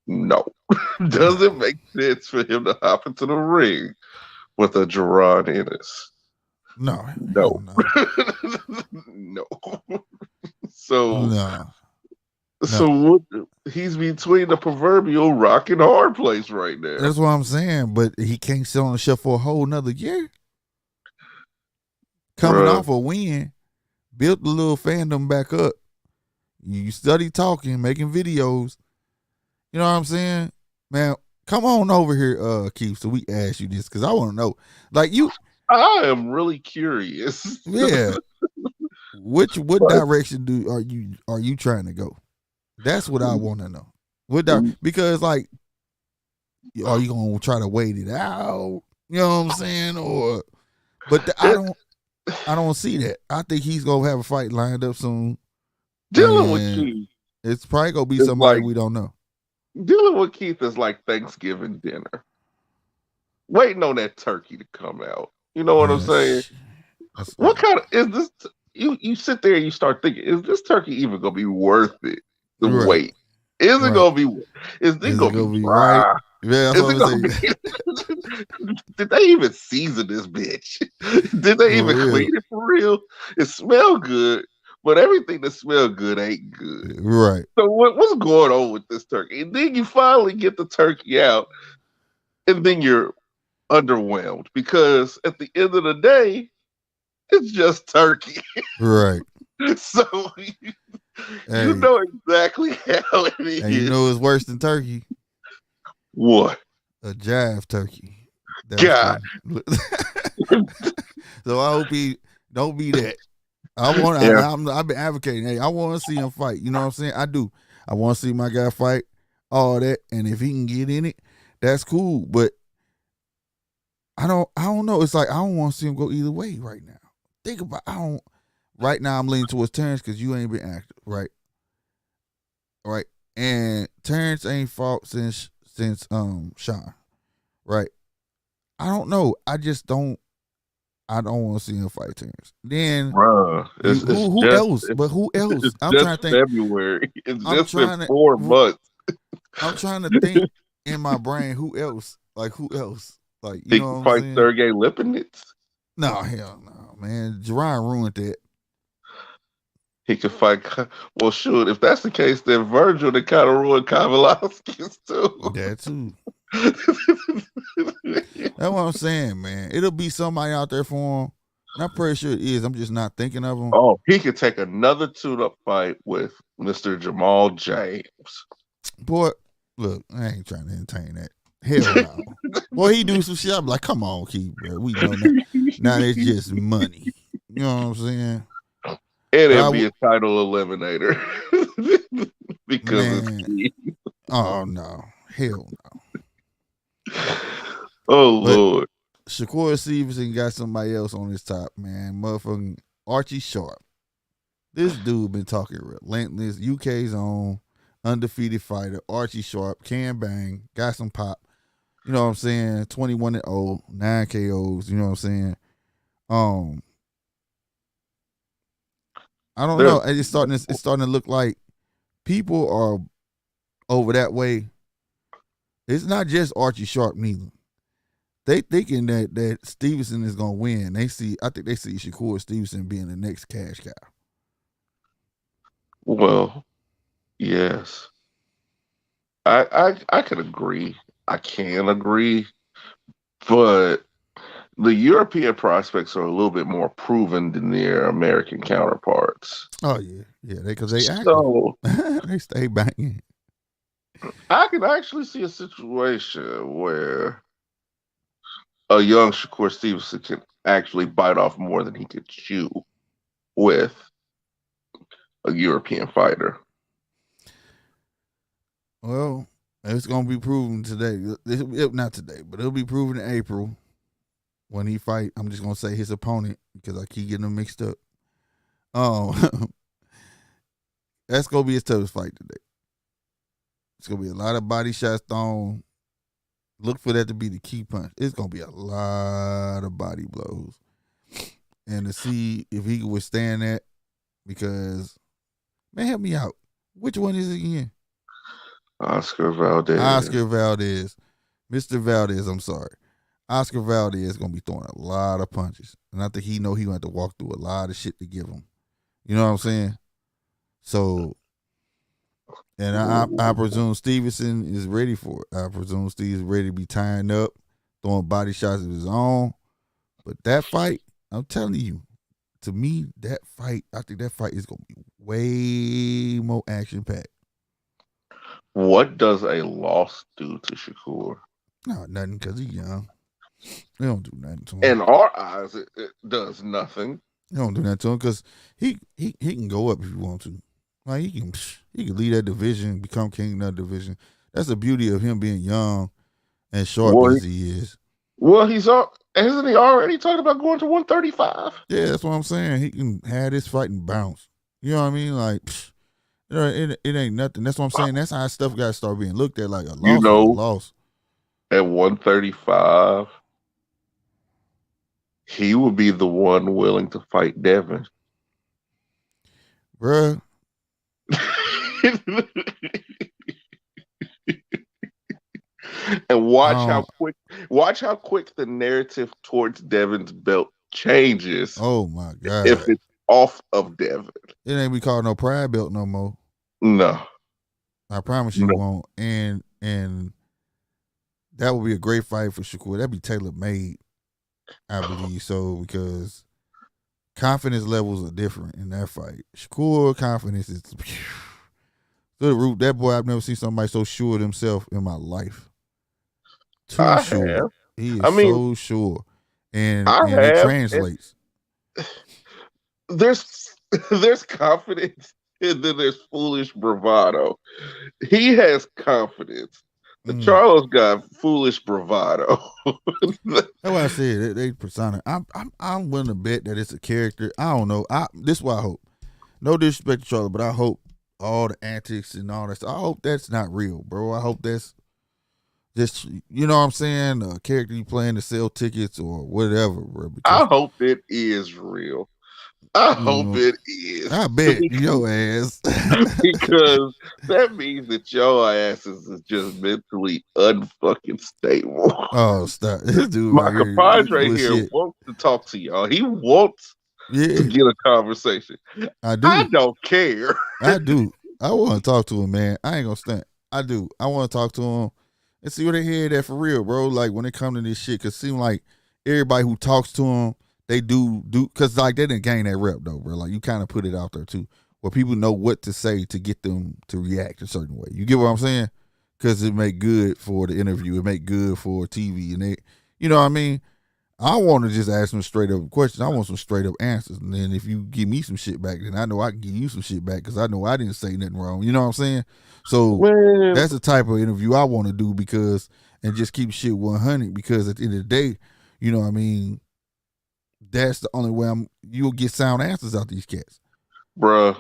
No. Does it make sense for him to hop into the ring with a Gerard Ennis? No, No. no. No. So, No. so what, he's between the proverbial rock and hard place right now. That's what I'm saying. But he can't sit on the shelf for a whole nother year. Coming off a win, built the little fandom back up. You study talking, making videos. You know what I'm saying? Man, come on over here, Keith, so we ask you this, because I want to know. Like, you... I am really curious. Yeah. What direction are you trying to go? That's what I want to know. Because, like, are you gonna try to wait it out? You know what I'm saying? I don't see that. I think he's gonna have a fight lined up soon. Dealing with Keith, it's probably gonna be somebody we don't know. Dealing with Keith is like Thanksgiving dinner, waiting on that turkey to come out. You know what I'm saying? What kind of is this? You sit there and you start thinking, is this turkey even gonna be worth it? The wait. Is it gonna be? Is it gonna be right? Yeah, is it gonna be? Did they even season this bitch? Did they even clean it for real? It smelled good, but everything that smelled good ain't good. Right. So what's going on with this turkey? And then you finally get the turkey out, and then you're underwhelmed because at the end of the day, it's just turkey. Right. So you know exactly how it is. And you know it's worse than turkey. What? A jive turkey. God. So I hope he don't be that. I've been advocating. Hey, I want to see him fight. You know what I'm saying? I do. I want to see my guy fight. All that, and if he can get in it, that's cool. But I don't know. It's like I don't want to see him go either way right now. Think about right now I'm leaning towards Terrence because you ain't been active, right? Right. And Terrence ain't fought since Sean. Right. I don't know. I don't want to see him fight Terrence. Then who else? But who else? I'm trying to think. February. It's just been 4 months. I'm trying to think in my brain who else? Like who else? Like you he know what fight I'm saying? Sergey Lipinets? No, hell no, man. Jerron ruined that. He could fight. Well, shoot, if that's the case, then Virgil that kind of ruined Kavalauskas too. That too. That's what I'm saying, man. It'll be somebody out there for him. And I'm pretty sure it is. I'm just not thinking of him. Oh, he could take another tune-up fight with Mr. Jamal James. Boy, look, I ain't trying to entertain that. Hell no. Boy, he do some shit. I'm like, come on, Keith, bro. We know that. Now it's just money. You know what I'm saying? And it'll be a title eliminator. Because it's Keith. Oh, no. Hell no. Oh, Lord. Shakur Stevenson got somebody else on his top, man. Motherfucking Archie Sharp. This dude been talking relentless. UK's own undefeated fighter. Archie Sharp can bang. Got some pop. You know what I'm saying? 21-0, 9 KOs. You know what I'm saying? I don't know. It's starting to look like people are over that way. It's not just Archie Sharp neither. They thinking that Stevenson is gonna win. I think they see Shakur Stevenson being the next cash cow. Well, yes. I can agree. I can agree. But The European prospects are a little bit more proven than their American counterparts. Oh yeah, because they active. So They stay banging. I can actually see a situation where a young Shakur Stevenson can actually bite off more than he could chew with a European fighter. Well, it's gonna be proven today. Not today, but it'll be proven in April when he fight. I'm just gonna say his opponent because I keep getting them mixed up. That's gonna be his toughest fight today. It's gonna be a lot of body shots thrown. Look for that to be the key punch. It's gonna be a lot of body blows, and to see if he can withstand that. Because, man, help me out. Which one is it again? Oscar Valdez. Mr. Valdez, I'm sorry. Oscar Valdez is going to be throwing a lot of punches. And I think he know he going to have to walk through a lot of shit to give him. You know what I'm saying? So, and I presume Stevenson is ready for it. I presume Steve is ready to be tying up, throwing body shots of his own. But that fight, I'm telling you, to me, I think that fight is going to be way more action-packed. What does a loss do to Shakur? No, nothing, because he's young. They don't do nothing to him. In our eyes, it does nothing. They don't do nothing to him because he can go up if he wants to. Like he can lead that division, become king of that division. That's the beauty of him being young and short as he is. Well, hasn't he already talked about going to 135? Yeah, that's what I'm saying. He can have this fight and bounce. You know what I mean? Like, it ain't nothing. That's what I'm saying. That's how stuff got to start being looked at like a loss. A loss. At 135, he would be the one willing to fight Devin. Bruh. And watch how quick the narrative towards Devin's belt changes. Oh my God. If it's off of Devin. It ain't be called no pride belt no more. No. I promise you won't. And that would be a great fight for Shakur. That'd be tailor made, I believe so, because confidence levels are different in that fight. Shakur confidence is to the root. That boy, I've never seen somebody so sure of himself in my life. Too sure. He is so sure. And it translates. There's confidence and then there's foolish bravado. He has confidence. Charles got foolish bravado. That's what I said. They persona. I'm willing to bet that it's a character. I don't know. This is what I hope. No disrespect to Charles, but I hope all the antics and all that stuff, I hope that's not real, bro. I hope that's just, you know what I'm saying, a character you playing to sell tickets or whatever, bro. I hope it is real. I hope it is. I bet your ass. Because that means that your ass is just mentally unfucking stable. Oh, stop. This dude My compadre here wants to talk to y'all. He wants to get a conversation. I do. I don't care. I do. I want to talk to him, man. I ain't gonna stand. I do. I want to talk to him and see where they head at for real, bro. Like when it comes to this shit, cause it seems like everybody who talks to him, they do cause like they didn't gain that rep though, bro. Like you kind of put it out there too, where people know what to say to get them to react a certain way. You get what I'm saying? Cause it make good for the interview, it make good for TV, and you know what I mean. I want to just ask them straight up questions. I want some straight up answers, and then if you give me some shit back, then I know I can give you some shit back because I know I didn't say nothing wrong. You know what I'm saying? So that's the type of interview I want to do and just keep shit 100 because at the end of the day, you know what I mean. That's the only way you'll get sound answers out these cats. Bruh,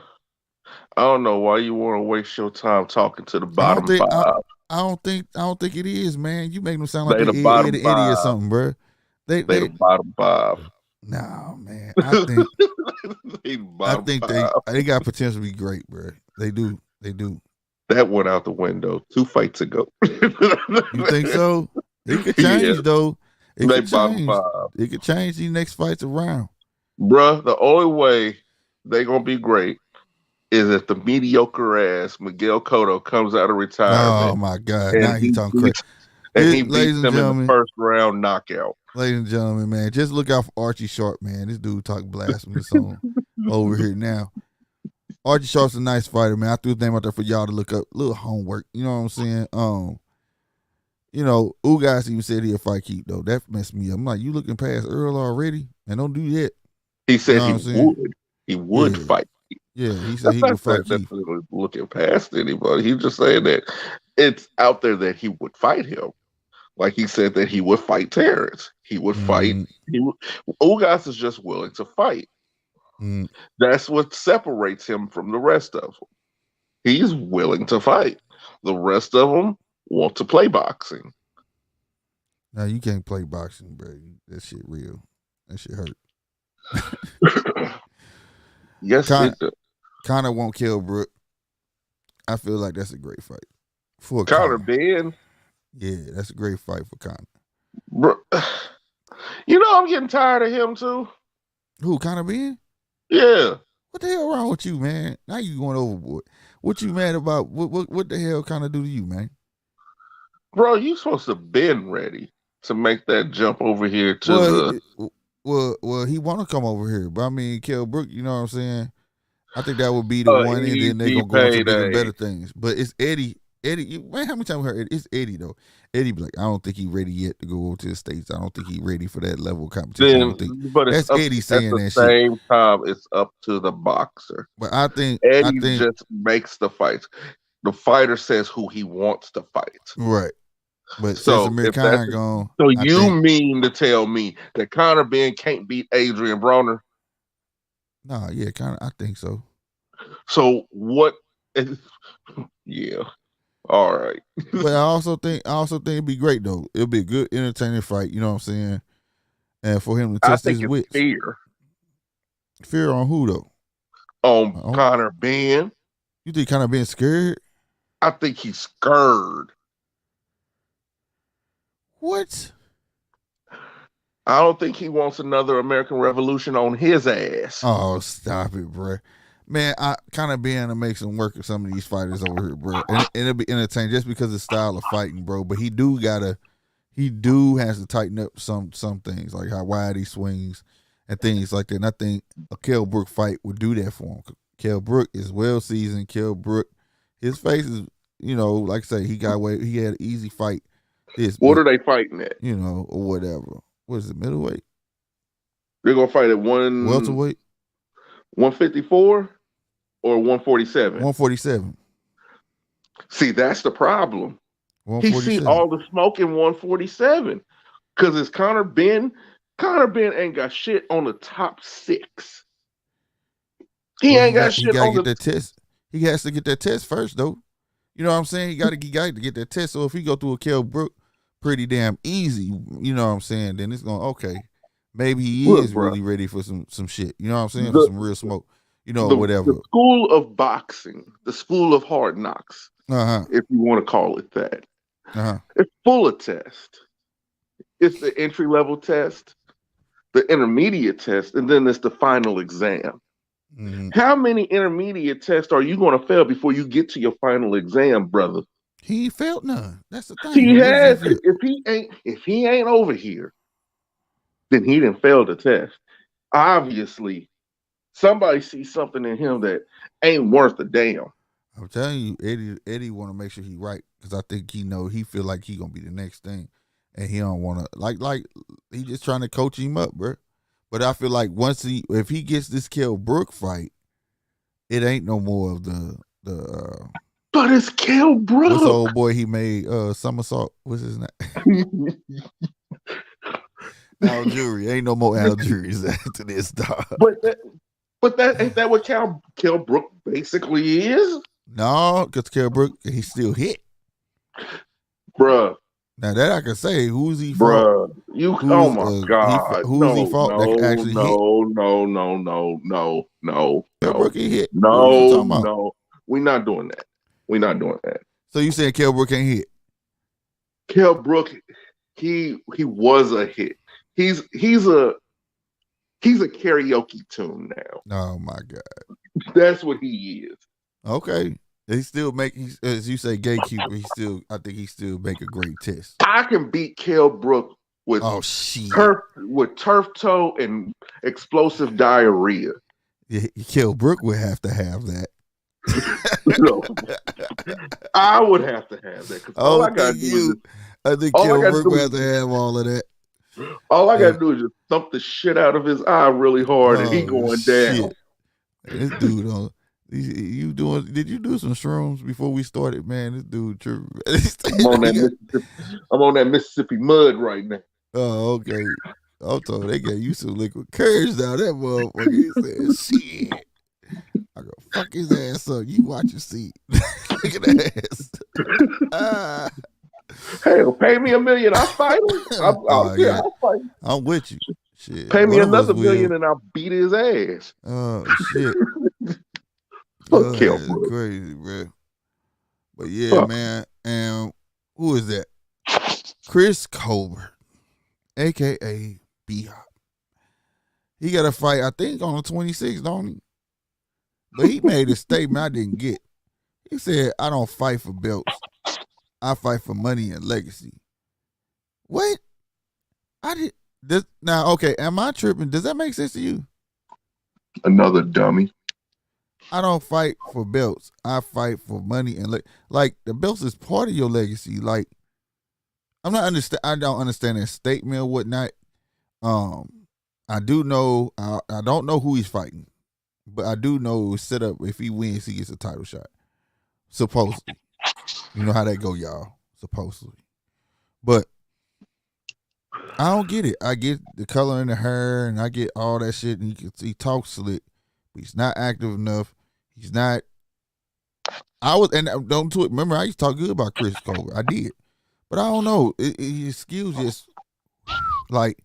I don't know why you want to waste your time talking to the bottom five. I don't think it is, man. You make them sound like they're Eddie or something, bro. They the bottom five. Nah, man. I think they got potential to be great, bro. They do. That went out the window 2 fights ago. You think so? It could change though. It could change. It could change these next fights around. Bruh, the only way they gonna be great is if the mediocre ass Miguel Cotto comes out of retirement. Oh my God! Now he's talking crazy. And he beats him in the first round knockout. Ladies and gentlemen, man, just look out for Archie Sharp, man. This dude talk blasphemous on over here now. Archie Sharp's a nice fighter, man. I threw his name out there for y'all to look up. Little homework. You know what I'm saying? Ugas even said he'll fight Keith, though. That messed me up. I'm like, you looking past Earl already? And don't do that. He said he would fight. Yeah, he said he would fight Keith. Looking past anybody. He's just saying that it's out there that he would fight him. Like he said that he would fight Terrence. He would fight. Ugas is just willing to fight. That's what separates him from the rest of them. He's willing to fight. The rest of them want to play boxing. No, you can't play boxing, bro. That shit real. That shit hurt. Yes, Conor won't kill Brook. I feel like that's a great fight for Conor Ben. Yeah, that's a great fight for Conor. Bro, I'm getting tired of him too. Who, Conor Ben? Yeah. What the hell wrong with you, man? Now you going overboard. What you mad about? What the hell Conor do to you, man? Bro, you supposed to been ready to make that jump over here to Well, he want to come over here, but I mean, Kell Brook, you know what I'm saying? I think that would be the one, and then they gonna go into bigger and better things. But it's Eddie. Man, how many times we heard Eddie? It's Eddie though. Eddie be like, I don't think he ready yet to go over to the States. I don't think he ready for that level of competition. But that's Eddie saying that shit. At the same time, it's up to the boxer. But I think Eddie just makes the fights. The fighter says who he wants to fight. Right. But so Amir Khan gone. So mean to tell me that Conor Ben can't beat Adrian Broner? Nah, yeah, Conor. I think so. So what? Yeah. All right. But I also think it'd be great though. It'll be a good, entertaining fight. You know what I'm saying? And for him to test his wits. Fear on who though? On Conor Ben. You think Conor Ben scared? I think he's scared. What? I don't think he wants another American Revolution on his ass. Oh, stop it, bro. Man, I kind of being to make some work of some of these fighters over here, bro. And it'll be entertaining just because of the style of fighting, bro. But he has to tighten up some things, like how wide he swings and things like that. And I think a Kell Brook fight would do that for him. Kell Brook is well seasoned. Kell Brook, his face is, like I say, he got away. He had an easy fight. What are they fighting at? Or whatever. What is it, middleweight? They're gonna fight at welterweight, 154 or 147. 147. See, that's the problem. He see all the smoke in 147 because it's Conor Ben. Conor Ben ain't got shit on the top 6. He ain't got shit on the test. He has to get that test first, though. You know what I'm saying? He got to get that test. So if he go through a Kell Brook pretty damn easy, you know what I'm saying, then it's going, okay, maybe he is really ready for some shit. You know what I'm saying? For some real smoke. Whatever. The school of boxing, the school of hard knocks, if you want to call it that. It's full of tests. It's the entry-level test, the intermediate test, and then it's the final exam. Mm-hmm. How many intermediate tests are you going to fail before you get to your final exam, brother? He ain't failed none. That's the thing. He has. If he ain't over here, then he didn't fail the test. Obviously, somebody sees something in him that ain't worth a damn. I'm telling you, Eddie want to make sure he right because I think he feel like he gonna be the next thing, and he don't want to like he just trying to coach him up, bro. But I feel like if he gets this Kell Brook fight, it ain't no more of the. But it's Kell Brook. What's the old boy he made somersault? What's his name? Al Jury. Ain't no more Al Juries after this, dog. But ain't that what Kell Brook basically is? No, because Kell Brook, he still hit. Bruh. Now that I can say, who's he fought? Oh my God. Who's he fought that actually hit? No. Kell Brook he hit. No. We're not doing that. So you saying Kell Brook ain't hit? Kell Brook, he was a hit. He's a karaoke tune now. Oh my God. That's what he is. Okay. He still as you say, gatekeeper. I think he still make a great test. I can beat Kell Brook with Oh shit! turf toe and explosive diarrhea. Yeah, Kell Brook would have to have that. No, I would have to have that because all I gotta do is I think all I Kell gotta Brook do would is have to have all of that. all I Hey, gotta do is just thump the shit out of his eye really hard, and he oh going down. shit! This dude on. You doing? Did you do some shrooms before we started, man? This dude true. I'm on that Mississippi. I'm on that Mississippi mud right now. Oh, okay. I'm told they gave you some liquid courage down that motherfucker. He said, shit. I go, fuck his ass up. You watch your seat. Look at that ass. Ah. Hell, pay me $1 million, I'll fight him. Yeah. I'll fight him. I'm with you. Shit. Pay me One of us another $1 million will. and I'll beat his ass. Oh, shit. Fuck Kell That's Brook. crazy, bro. But yeah, man. And who is that? Chris Colbert, a.k.a. B-Hop. He got a fight, I think, on the 26th, don't he? But he made a statement I didn't get. He said, I don't fight for belts. I fight for money and legacy. What? Now, okay, am I tripping? Does that make sense to you? Another dummy. I don't fight for belts. I fight for money and like the belts is part of your legacy. Like, I don't understand that statement or whatnot. I do know I don't know who he's fighting, but I do know it's set up. If he wins, he gets a title shot. Supposedly. You know how that go, y'all. Supposedly. But I don't get it. I get the color in the hair and I get all that shit, and he talks slick, but he's not active enough. He's not. Remember, I used to talk good about Chris Colbert. I did. But I don't know. His skills just like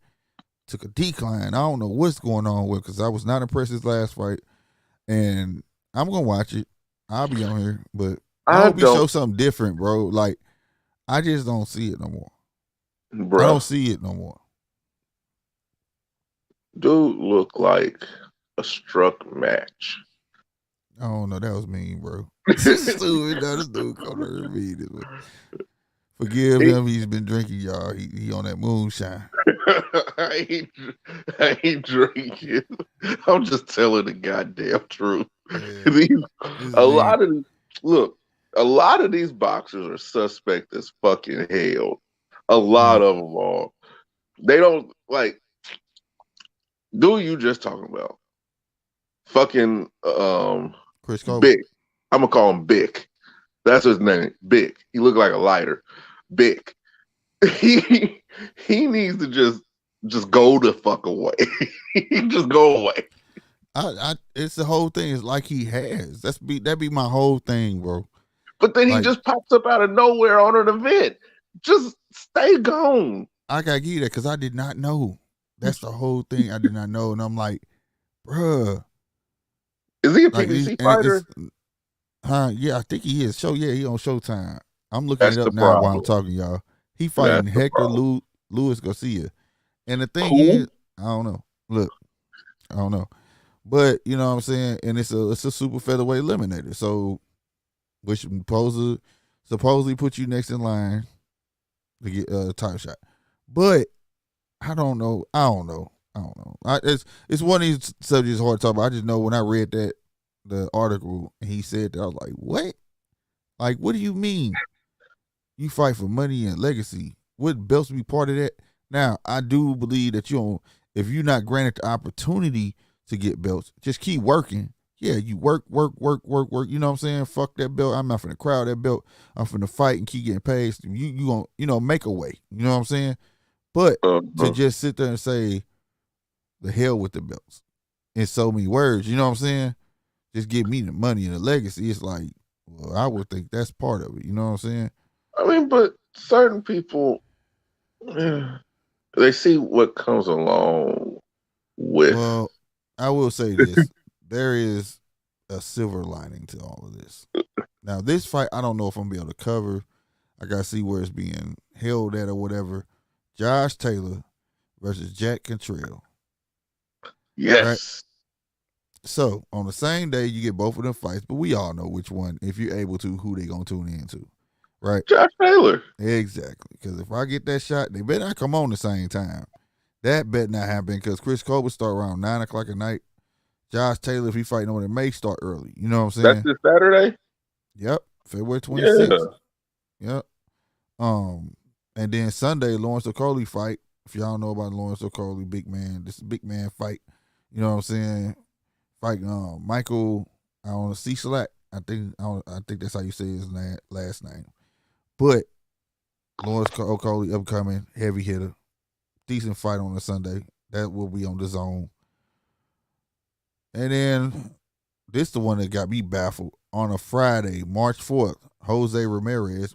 took a decline. I don't know what's going on with, because I was not impressed his last fight. And I'm gonna watch it. I'll be on here, but I hope he show something different, bro. Like, I just don't see it no more. Bro, I don't see it no more. Dude look like a struck match. I don't know. That was mean, bro. This dude come to me. Forgive him. He's been drinking, y'all. He on that moonshine. I ain't drinking. I'm just telling the goddamn truth. Yeah. A lot of these boxers are suspect as fucking hell. A lot of them are. They don't like. Dude, you just talking about fucking Chris Colbert. Bick. I'm gonna call him Bick. That's his name, Bick. He looked like a lighter. Bick. He needs to just go the fuck away. Just go away. It's the whole thing. It's like he has. That'd be my whole thing, bro. But then he just pops up out of nowhere on an event. Just stay gone. I gotta give you that because I did not know. That's the whole thing. I did not know, and I'm like, bruh. Is he a PBC fighter? Yeah, I think he is. He on Showtime. I'm looking it up now while I'm talking, y'all. He fighting Hector Luis Garcia. And the thing is, I don't know. Look, I don't know. But, you know what I'm saying? And it's a super featherweight eliminator. So, which supposedly put you next in line to get a title shot. But I don't know. It's one of these subjects hard to talk about. I just know when I read the article and he said that, I was like, what? Like, what do you mean? You fight for money and legacy. Would belts be part of that? Now, I do believe that if you're not granted the opportunity to get belts, just keep working. Yeah, you work. You know what I'm saying? Fuck that belt. I'm not finna crowd that belt. I'm finna fight and keep getting paid. You gonna, make a way. You know what I'm saying? But to just sit there and say, the hell with the belts in so many words, you know what I'm saying? Just give me the money and the legacy. It's like, well, I would think that's part of it. You know what I'm saying? I mean, but certain people, they see what comes along with. Well, I will say this. There is a silver lining to all of this. Now, this fight, I don't know if I'm going to be able to cover. I got to see where it's being held at or whatever. Josh Taylor versus Jack Cantrell. Yes. Right? So, on the same day, you get both of them fights, but we all know which one, if you're able to, who they going to tune into. Right. Josh Taylor. Exactly. Because if I get that shot, they better not come on the same time. That better not happen because Chris Colbert start around 9 o'clock at night. Josh Taylor, if he fighting on it, may start early. You know what I'm That's saying? this Saturday. Yep. February Yeah. 26th. Yep. And then Sunday, Lawrence Okolie fight. If y'all don't know about Lawrence Okolie, big man, this is a big man fight. You know what I'm saying? Fight Michael, I don't know, C Slack. I think that's how you say his last name. But Lawrence Okolie, upcoming heavy hitter, decent fight on a Sunday. That will be on the zone. And then this the one that got me baffled. On a Friday, March 4th, Jose Ramirez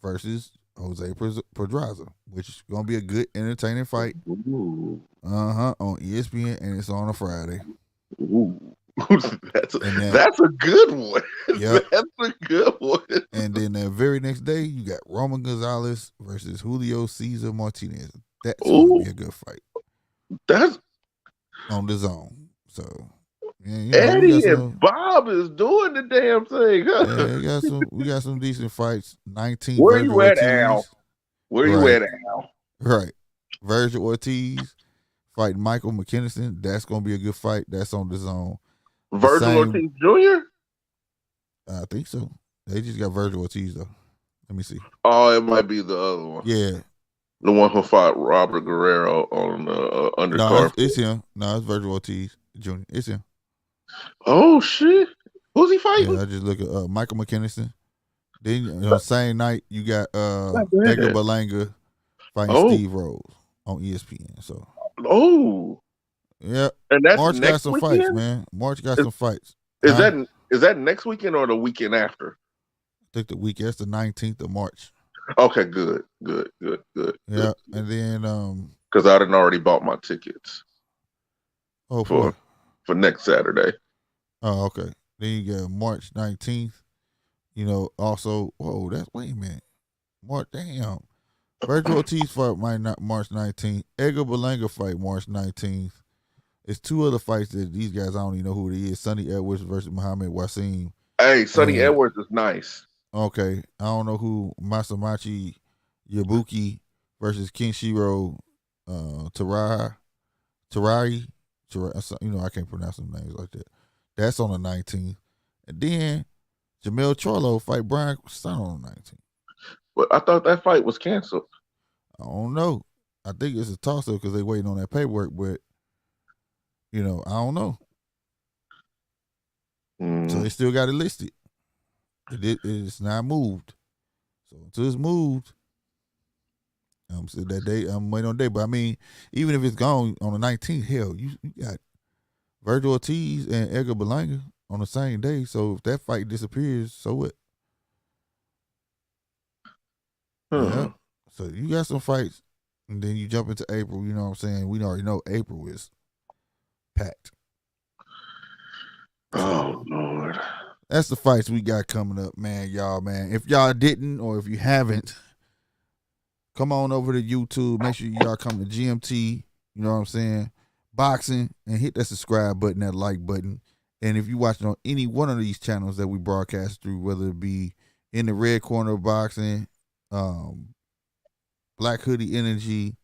versus Jose Pedraza, which is going to be a good, entertaining fight. Ooh. On ESPN, and it's on a Friday. Ooh. That's a good one. Yep. That's a good one. And then the very next day, you got Roman Gonzalez versus Julio Cesar Martinez. That's going to be a good fight. That's on the zone. So Eddie and Bob is doing the damn thing. Huh? Yeah, we got some decent fights. 19 Where Virgil you at, Ortiz. Al? Where you at, Al? Right. Virgil Ortiz fighting Michael McKinnison. That's gonna be a good fight. That's on the zone. Virgil Ortiz Jr.? I think so. They just got Virgil Ortiz though. Let me see. Oh, it might be the other one. Yeah. The one who fought Robert Guerrero on the undercard. No, it's him. No, it's Virgil Ortiz Jr. It's him. Oh shit! Who's he fighting? Yeah, I just look at Michael McKinnison. Then same night you got Edgar Berlanga fighting Steve Rose on ESPN. So yeah, and that's March next got some weekend? fights, man. March got some fights. Is that next weekend or the weekend after? I think the weekend. That's the 19th of March. Okay, good. Yeah, good. And then because I didn't already bought my tickets. Oh, for next Saturday. Oh, okay. Then you got March 19th. You know, also, wait a minute. Damn. Virgil Ortiz fight March 19th. Edgar Berlanga fight March 19th. It's two other fights that these guys, I don't even know who it is. Sonny Edwards versus Muhammad Wasim. Hey, Sonny Edwards is nice. Okay. I don't know who. Masamachi Yabuki versus Kenshiro Tarai. I can't pronounce some names like that. That's on the 19th. And then Jamel Charlo fight Brian Son on the 19th. But I thought that fight was canceled. I don't know. I think it's a toss-up because they're waiting on that paperwork, but, I don't know. So they still got it listed. It's not moved. So until it's moved, so that day, I'm waiting on that day. But, I mean, even if it's gone on the 19th, hell, you got Virgil Ortiz and Edgar Berlanga on the same day. So if that fight disappears, so what? Yeah. So you got some fights, and then you jump into April. You know what I'm saying? We already know April is packed. Oh, Lord. That's the fights we got coming up, man, y'all, man. If y'all didn't or if you haven't, come on over to YouTube. Make sure y'all come to GMT, you know what I'm saying, Boxing, and hit that subscribe button, that like button. And if you're watching on any one of these channels that we broadcast through, whether it be in the red corner of Boxing, Black Hoodie Energy,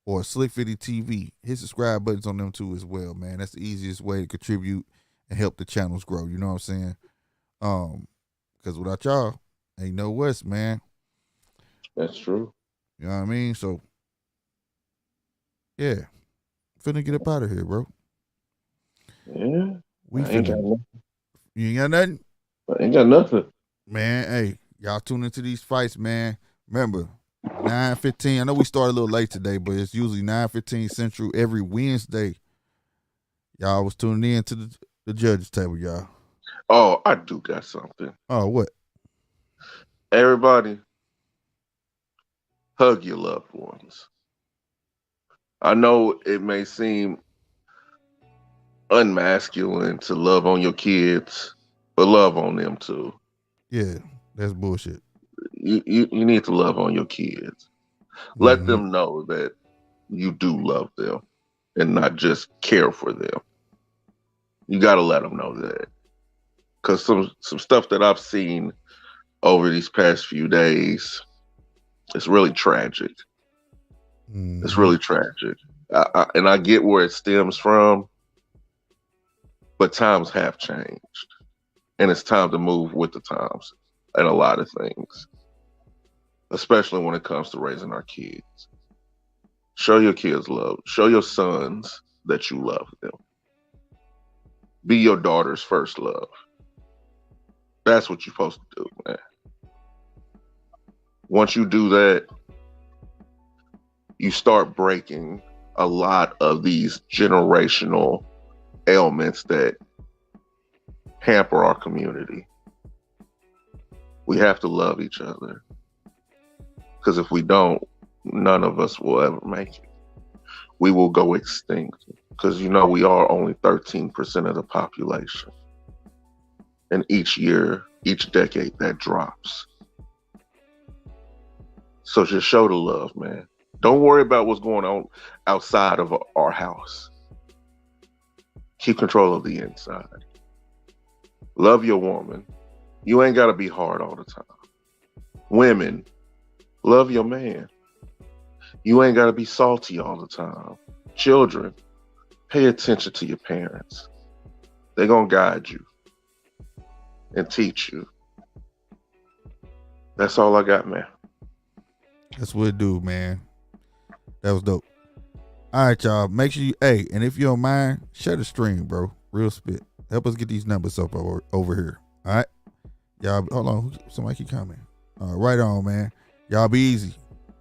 or Slick 50 TV, hit subscribe buttons on them too as well, man. That's the easiest way to contribute and help the channels grow. You know what I'm saying? Because without y'all, ain't no West, man. That's true. You know what I mean? So, yeah. Finna get up out of here, bro. Yeah. You ain't got nothing? I ain't got nothing. Man, hey, y'all tune into these fights, man. Remember, 9:15. I know we started a little late today, but it's usually 9:15 Central every Wednesday. Y'all was tuning in to the judges table, y'all. Oh, I do got something. Oh, what? Everybody, hug your loved ones. I know it may seem unmasculine to love on your kids, but love on them too. Yeah, that's bullshit. You need to love on your kids. Let them know that you do love them and not just care for them. You got to let them know that. Because some stuff that I've seen over these past few days. It's really tragic. Mm-hmm. It's really tragic. And I get where it stems from, but times have changed. And it's time to move with the times and a lot of things, especially when it comes to raising our kids. Show your kids love. Show your sons that you love them. Be your daughter's first love. That's what you're supposed to do, man. Once you do that, you start breaking a lot of these generational ailments that hamper our community. We have to love each other. Because if we don't, none of us will ever make it. We will go extinct. Because, you know, we are only 13% of the population. And each year, each decade, that drops. So just show the love, man. Don't worry about what's going on outside of our house. Keep control of the inside. Love your woman. You ain't got to be hard all the time. Women, love your man. You ain't got to be salty all the time. Children, pay attention to your parents. They're going to guide you and teach you. That's all I got, man. That's what it do, man. That was dope. All right, y'all. Make sure you, and if you don't mind, share the stream, bro. Real spit. Help us get these numbers up over here. All right? Y'all, hold on. Somebody keep coming. Right on, man. Y'all be easy.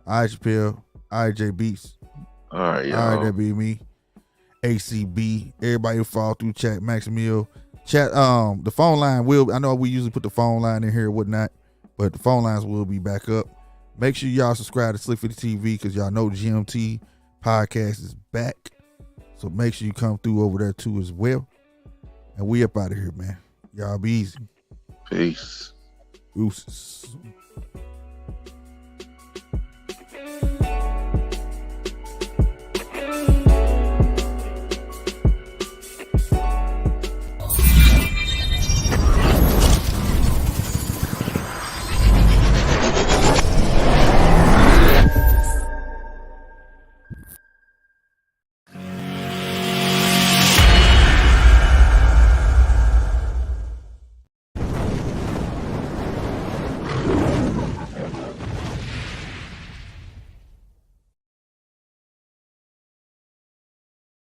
All right, Chappelle. All right, J Beats. All right, y'all. All right, that be me. ACB. Everybody who fall through chat. Maximil. Chat, the phone line will, I know we usually put the phone line in here and whatnot, but the phone lines will be back up. Make sure y'all subscribe to Slick 50 TV because y'all know the GMT podcast is back. So make sure you come through over there too as well. And we up out of here, man. Y'all be easy. Peace. Deuces.